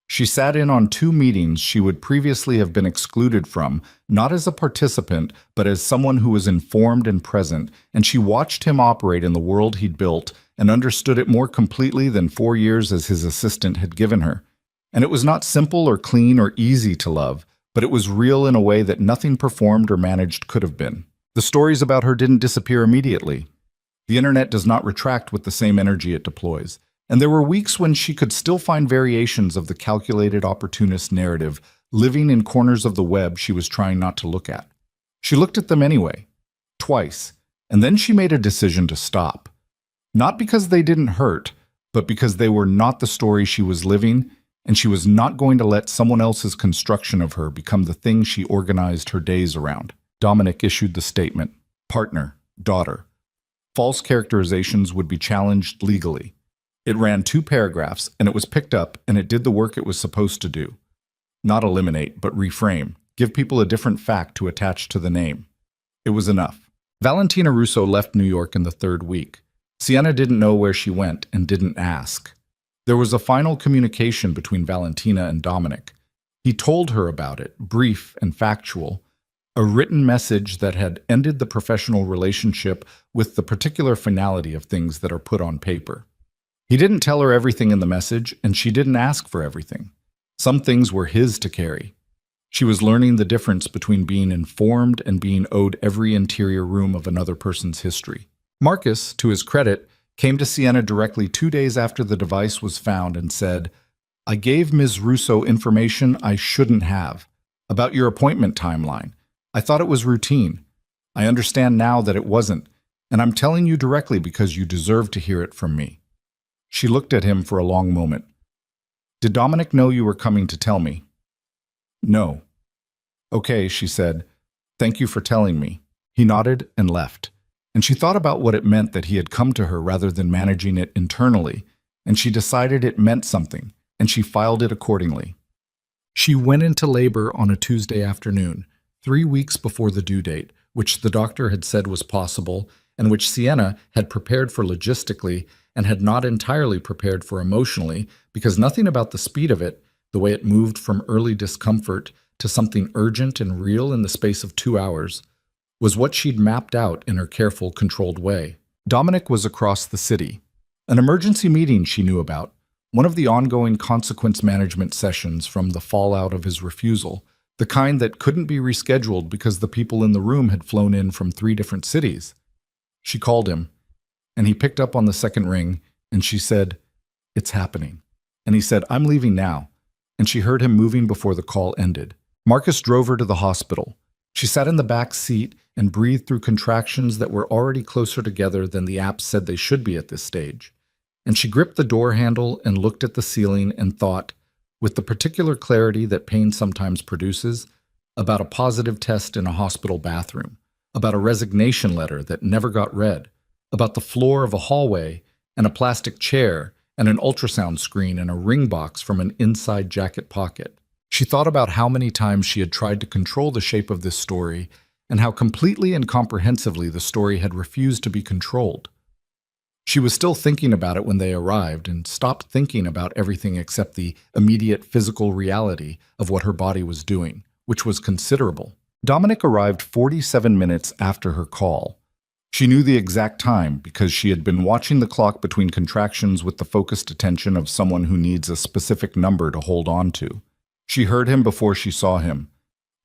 She sat in on 2 meetings she would previously have been excluded from, not as a participant, but as someone who was informed and present, and she watched him operate in the world he'd built and understood it more completely than 4 years as his assistant had given her. And it was not simple or clean or easy to love, but it was real in a way that nothing performed or managed could have been. The stories about her didn't disappear immediately. The internet does not retract with the same energy it deploys. And there were weeks when she could still find variations of the calculated opportunist narrative living in corners of the web she was trying not to look at. She looked at them anyway, twice, and then she made a decision to stop. Not because they didn't hurt, but because they were not the story she was living, and she was not going to let someone else's construction of her become the thing she organized her days around. Dominic issued the statement, partner, daughter. False characterizations would be challenged legally. It ran 2 paragraphs, and it was picked up, and it did the work it was supposed to do. Not eliminate, but reframe. Give people a different fact to attach to the name. It was enough. Valentina Russo left New York in the 3rd week. Sienna didn't know where she went and didn't ask. There was a final communication between Valentina and Dominic. He told her about it, brief and factual, a written message that had ended the professional relationship with the particular finality of things that are put on paper. He didn't tell her everything in the message, and she didn't ask for everything. Some things were his to carry. She was learning the difference between being informed and being owed every interior room of another person's history. Marcus, to his credit, came to Sienna directly 2 days after the device was found and said, "I gave Ms. Russo information I shouldn't have about your appointment timeline. I thought it was routine. I understand now that it wasn't, and I'm telling you directly because you deserve to hear it from me." She looked at him for a long moment. "Did Dominic know you were coming to tell me?" "No." "Okay," she said. "Thank you for telling me." He nodded and left. And she thought about what it meant that he had come to her rather than managing it internally, and she decided it meant something, and she filed it accordingly. She went into labor on a Tuesday afternoon, 3 weeks before the due date, which the doctor had said was possible, and which Sienna had prepared for logistically and had not entirely prepared for emotionally, because nothing about the speed of it, the way it moved from early discomfort to something urgent and real in the space of 2 hours, was what she'd mapped out in her careful, controlled way. Dominic was across the city. An emergency meeting she knew about, one of the ongoing consequence management sessions from the fallout of his refusal, the kind that couldn't be rescheduled because the people in the room had flown in from 3 different cities. She called him, and he picked up on the second ring, and she said, "It's happening." And he said, "I'm leaving now." And she heard him moving before the call ended. Marcus drove her to the hospital. She sat in the back seat and breathed through contractions that were already closer together than the apps said they should be at this stage. And she gripped the door handle and looked at the ceiling and thought, with the particular clarity that pain sometimes produces, about a positive test in a hospital bathroom, about a resignation letter that never got read, about the floor of a hallway and a plastic chair and an ultrasound screen and a ring box from an inside jacket pocket. She thought about how many times she had tried to control the shape of this story and how completely and comprehensively the story had refused to be controlled. She was still thinking about it when they arrived and stopped thinking about everything except the immediate physical reality of what her body was doing, which was considerable. Dominic arrived 47 minutes after her call. She knew the exact time because she had been watching the clock between contractions with the focused attention of someone who needs a specific number to hold on to. She heard him before she saw him.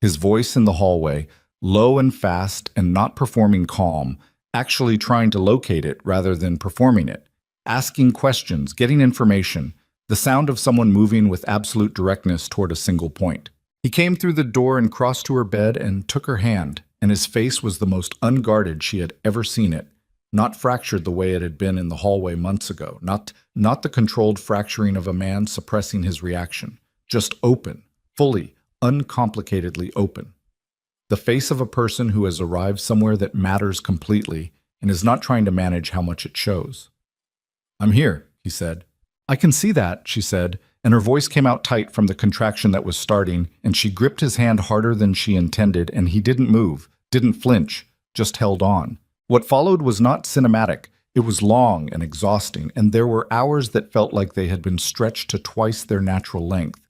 His voice in the hallway, low and fast and not performing calm, actually trying to locate it rather than performing it, asking questions, getting information, the sound of someone moving with absolute directness toward a single point. He came through the door and crossed to her bed and took her hand, and his face was the most unguarded she had ever seen it, not fractured the way it had been in the hallway months ago, not the controlled fracturing of a man suppressing his reaction, just open, fully, uncomplicatedly open. The face of a person who has arrived somewhere that matters completely and is not trying to manage how much it shows. "I'm here," he said. I can see that, she said, and her voice came out tight from the contraction that was starting, and she gripped his hand harder than she intended, and he didn't move, didn't flinch, just held on. What followed was not cinematic. It was long and exhausting, and there were hours that felt like they had been stretched to twice their natural length.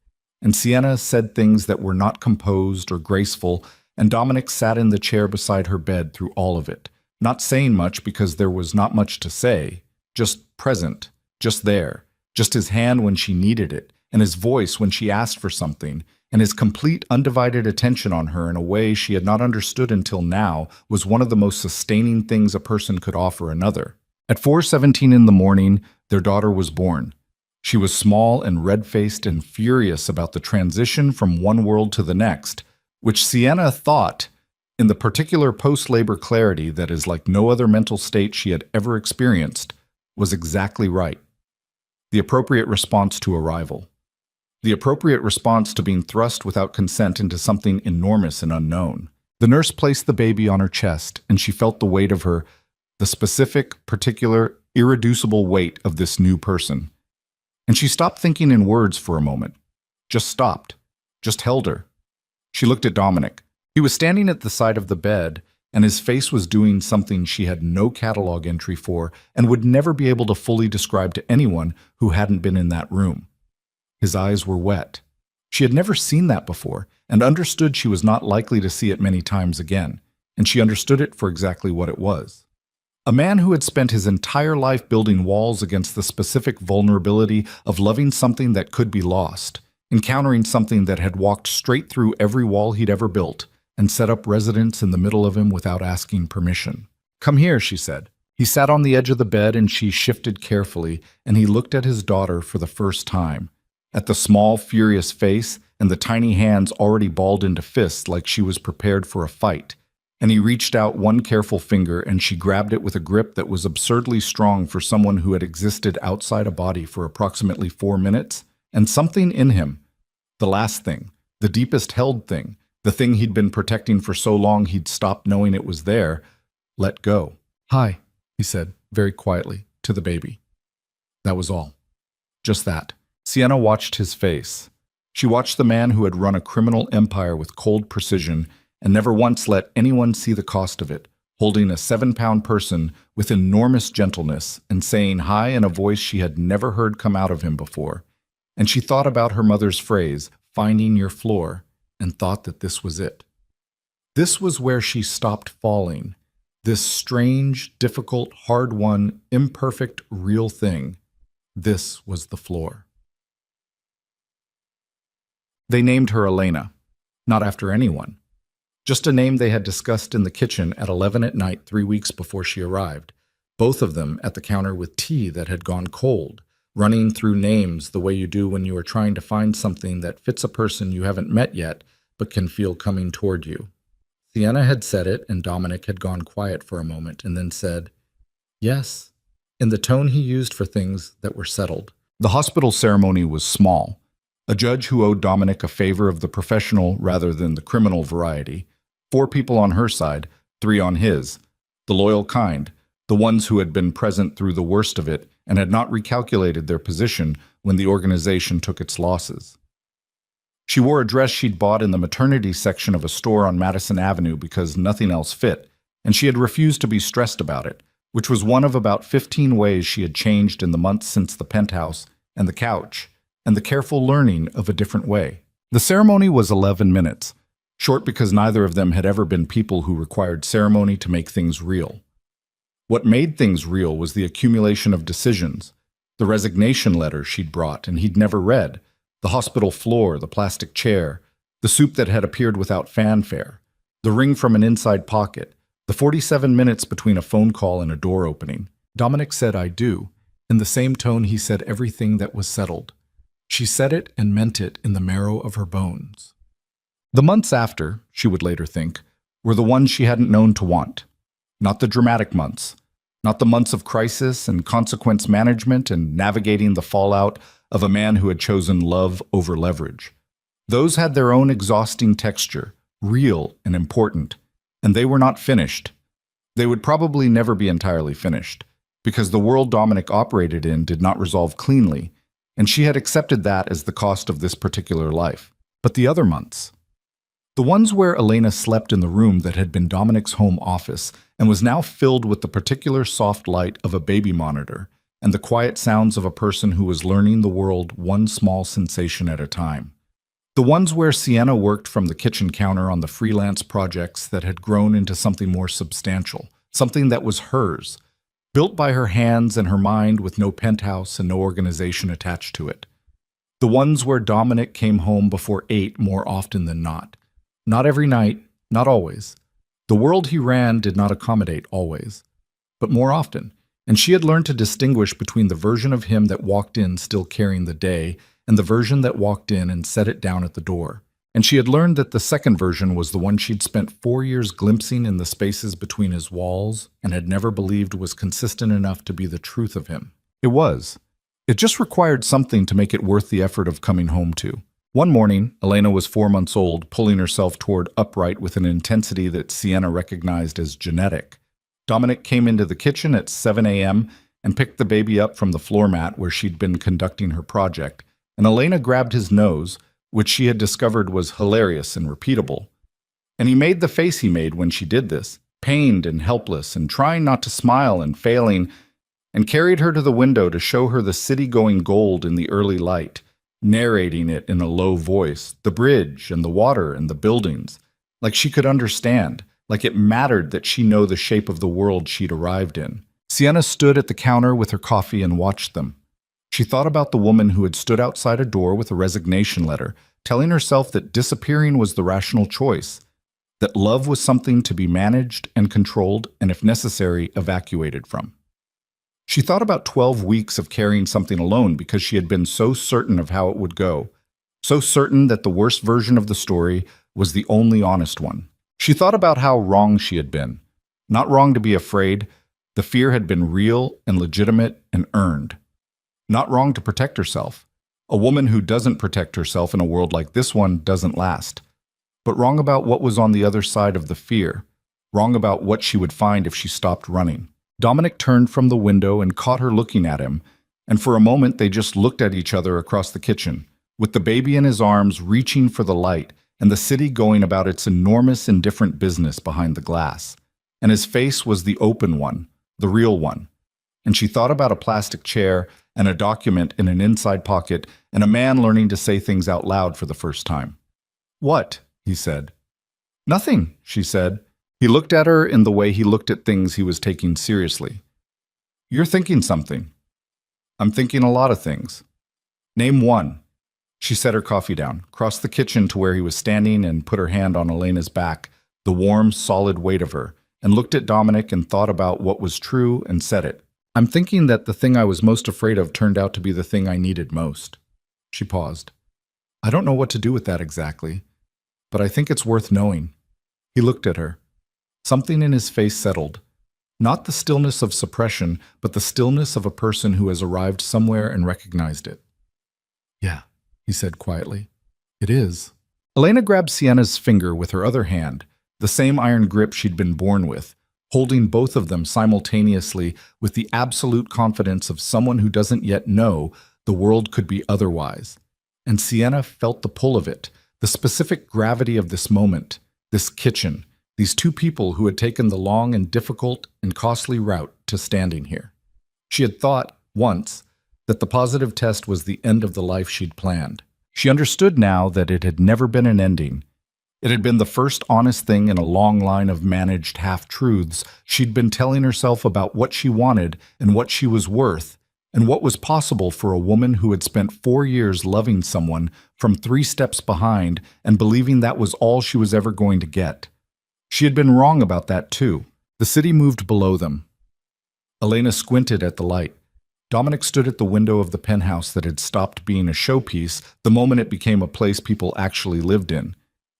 And Sienna said things that were not composed or graceful, and Dominic sat in the chair beside her bed through all of it, not saying much because there was not much to say, just present, just there, just his hand when she needed it, and his voice when she asked for something, and his complete undivided attention on her in a way she had not understood until now was one of the most sustaining things a person could offer another. At 4:17 in the morning, their daughter was born. She was small and red-faced and furious about the transition from one world to the next, which Sienna thought, in the particular post-labor clarity that is like no other mental state she had ever experienced, was exactly right. The appropriate response to arrival. The appropriate response to being thrust without consent into something enormous and unknown. The nurse placed the baby on her chest, and she felt the weight of her, the specific, particular, irreducible weight of this new person. And she stopped thinking in words for a moment. Just stopped. Just held her. She looked at Dominic. He was standing at the side of the bed, and his face was doing something she had no catalog entry for and would never be able to fully describe to anyone who hadn't been in that room. His eyes were wet. She had never seen that before, and understood she was not likely to see it many times again, and she understood it for exactly what it was. A man who had spent his entire life building walls against the specific vulnerability of loving something that could be lost, encountering something that had walked straight through every wall he'd ever built, and set up residence in the middle of him without asking permission. "Come here," she said. He sat on the edge of the bed, and she shifted carefully, and he looked at his daughter for the first time, at the small, furious face and the tiny hands already balled into fists like she was prepared for a fight. And he reached out one careful finger, and she grabbed it with a grip that was absurdly strong for someone who had existed outside a body for approximately 4 minutes, and something in him, the last thing, the deepest held thing, the thing he'd been protecting for so long he'd stopped knowing it was there, let go. "Hi," he said, very quietly, to the baby. That was all. Just that. Sienna watched his face. She watched the man who had run a criminal empire with cold precision and never once let anyone see the cost of it, holding a 7-pound person with enormous gentleness and saying hi in a voice she had never heard come out of him before. And she thought about her mother's phrase, "finding your floor," and thought that this was it. This was where she stopped falling. This strange, difficult, hard-won, imperfect, real thing. This was the floor. They named her Elena, not after anyone. Just a name they had discussed in the kitchen at 11 at night 3 weeks before she arrived, both of them at the counter with tea that had gone cold, running through names the way you do when you are trying to find something that fits a person you haven't met yet but can feel coming toward you. Sienna had said it, and Dominic had gone quiet for a moment and then said, "Yes," in the tone he used for things that were settled. The hospital ceremony was small. A judge who owed Dominic a favor of the professional rather than the criminal variety. 4 people on her side, 3 on his. The loyal kind, the ones who had been present through the worst of it and had not recalculated their position when the organization took its losses. She wore a dress she'd bought in the maternity section of a store on Madison Avenue because nothing else fit, and she had refused to be stressed about it, which was one of about 15 ways she had changed in the months since the penthouse and the couch, and the careful learning of a different way. The ceremony was 11 minutes, short because neither of them had ever been people who required ceremony to make things real. What made things real was the accumulation of decisions, the resignation letter she'd brought and he'd never read, the hospital floor, the plastic chair, the soup that had appeared without fanfare, the ring from an inside pocket, the 47 minutes between a phone call and a door opening. Dominic said, "I do," in the same tone he said everything that was settled. She said it and meant it in the marrow of her bones. The months after, she would later think, were the ones she hadn't known to want. Not the dramatic months, not the months of crisis and consequence management and navigating the fallout of a man who had chosen love over leverage. Those had their own exhausting texture, real and important, and they were not finished. They would probably never be entirely finished, because the world Dominic operated in did not resolve cleanly, and she had accepted that as the cost of this particular life. But the other months, the ones where Elena slept in the room that had been Dominic's home office and was now filled with the particular soft light of a baby monitor and the quiet sounds of a person who was learning the world one small sensation at a time. The ones where Sienna worked from the kitchen counter on the freelance projects that had grown into something more substantial, something that was hers, built by her hands and her mind with no penthouse and no organization attached to it. The ones where Dominic came home before 8 more often than not. Not every night, not always. The world he ran did not accommodate always, but more often. And she had learned to distinguish between the version of him that walked in still carrying the day and the version that walked in and set it down at the door. And she had learned that the second version was the one she'd spent 4 years glimpsing in the spaces between his walls and had never believed was consistent enough to be the truth of him. It was. It just required something to make it worth the effort of coming home to. One morning, Elena was 4 months old, pulling herself toward upright with an intensity that Sienna recognized as genetic. Dominic came into the kitchen at 7 a.m. and picked the baby up from the floor mat where she'd been conducting her project, and Elena grabbed his nose, which she had discovered was hilarious and repeatable. And he made the face he made when she did this, pained and helpless and trying not to smile and failing, and carried her to the window to show her the city going gold in the early light, narrating it in a low voice, the bridge and the water and the buildings, like she could understand, like it mattered that she know the shape of the world she'd arrived in. Sienna stood at the counter with her coffee and watched them. She thought about the woman who had stood outside a door with a resignation letter, telling herself that disappearing was the rational choice, that love was something to be managed and controlled and, if necessary, evacuated from. She thought about 12 weeks of carrying something alone because she had been so certain of how it would go, so certain that the worst version of the story was the only honest one. She thought about how wrong she had been. Not wrong to be afraid. The fear had been real and legitimate and earned. Not wrong to protect herself. A woman who doesn't protect herself in a world like this one doesn't last. But wrong about what was on the other side of the fear. Wrong about what she would find if she stopped running. Dominic turned from the window and caught her looking at him, and for a moment they just looked at each other across the kitchen, with the baby in his arms reaching for the light and the city going about its enormous indifferent business behind the glass. And his face was the open one, the real one. And she thought about a plastic chair and a document in an inside pocket and a man learning to say things out loud for the first time. "What?" he said. "Nothing," she said. He looked at her in the way he looked at things he was taking seriously. "You're thinking something." "I'm thinking a lot of things." "Name one." She set her coffee down, crossed the kitchen to where he was standing and put her hand on Elena's back, the warm, solid weight of her, and looked at Dominic and thought about what was true and said it. "I'm thinking that the thing I was most afraid of turned out to be the thing I needed most." She paused. "I don't know what to do with that exactly, but I think it's worth knowing." He looked at her. Something in his face settled. Not the stillness of suppression, but the stillness of a person who has arrived somewhere and recognized it. "Yeah," he said quietly. "It is." Elena grabbed Sienna's finger with her other hand, the same iron grip she'd been born with, holding both of them simultaneously with the absolute confidence of someone who doesn't yet know the world could be otherwise. And Sienna felt the pull of it, the specific gravity of this moment, this kitchen, these two people who had taken the long and difficult and costly route to standing here. She had thought, once, that the positive test was the end of the life she'd planned. She understood now that it had never been an ending. It had been the first honest thing in a long line of managed half-truths she'd been telling herself about what she wanted and what she was worth, and what was possible for a woman who had spent 4 years loving someone from 3 steps behind and believing that was all she was ever going to get. She had been wrong about that too. The city moved below them. Elena squinted at the light. Dominic stood at the window of the penthouse that had stopped being a showpiece the moment it became a place people actually lived in.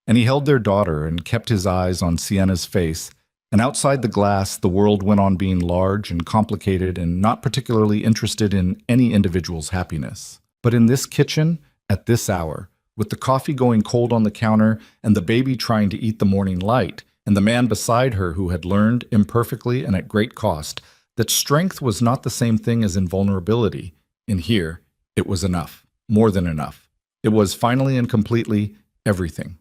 And he held their daughter and kept his eyes on Sienna's face, and outside the glass the world went on being large and complicated and not particularly interested in any individual's happiness. But in this kitchen, at this hour, with the coffee going cold on the counter and the baby trying to eat the morning light, and the man beside her who had learned, imperfectly and at great cost, that strength was not the same thing as invulnerability. In here, It was enough. More than enough. It was finally and completely everything.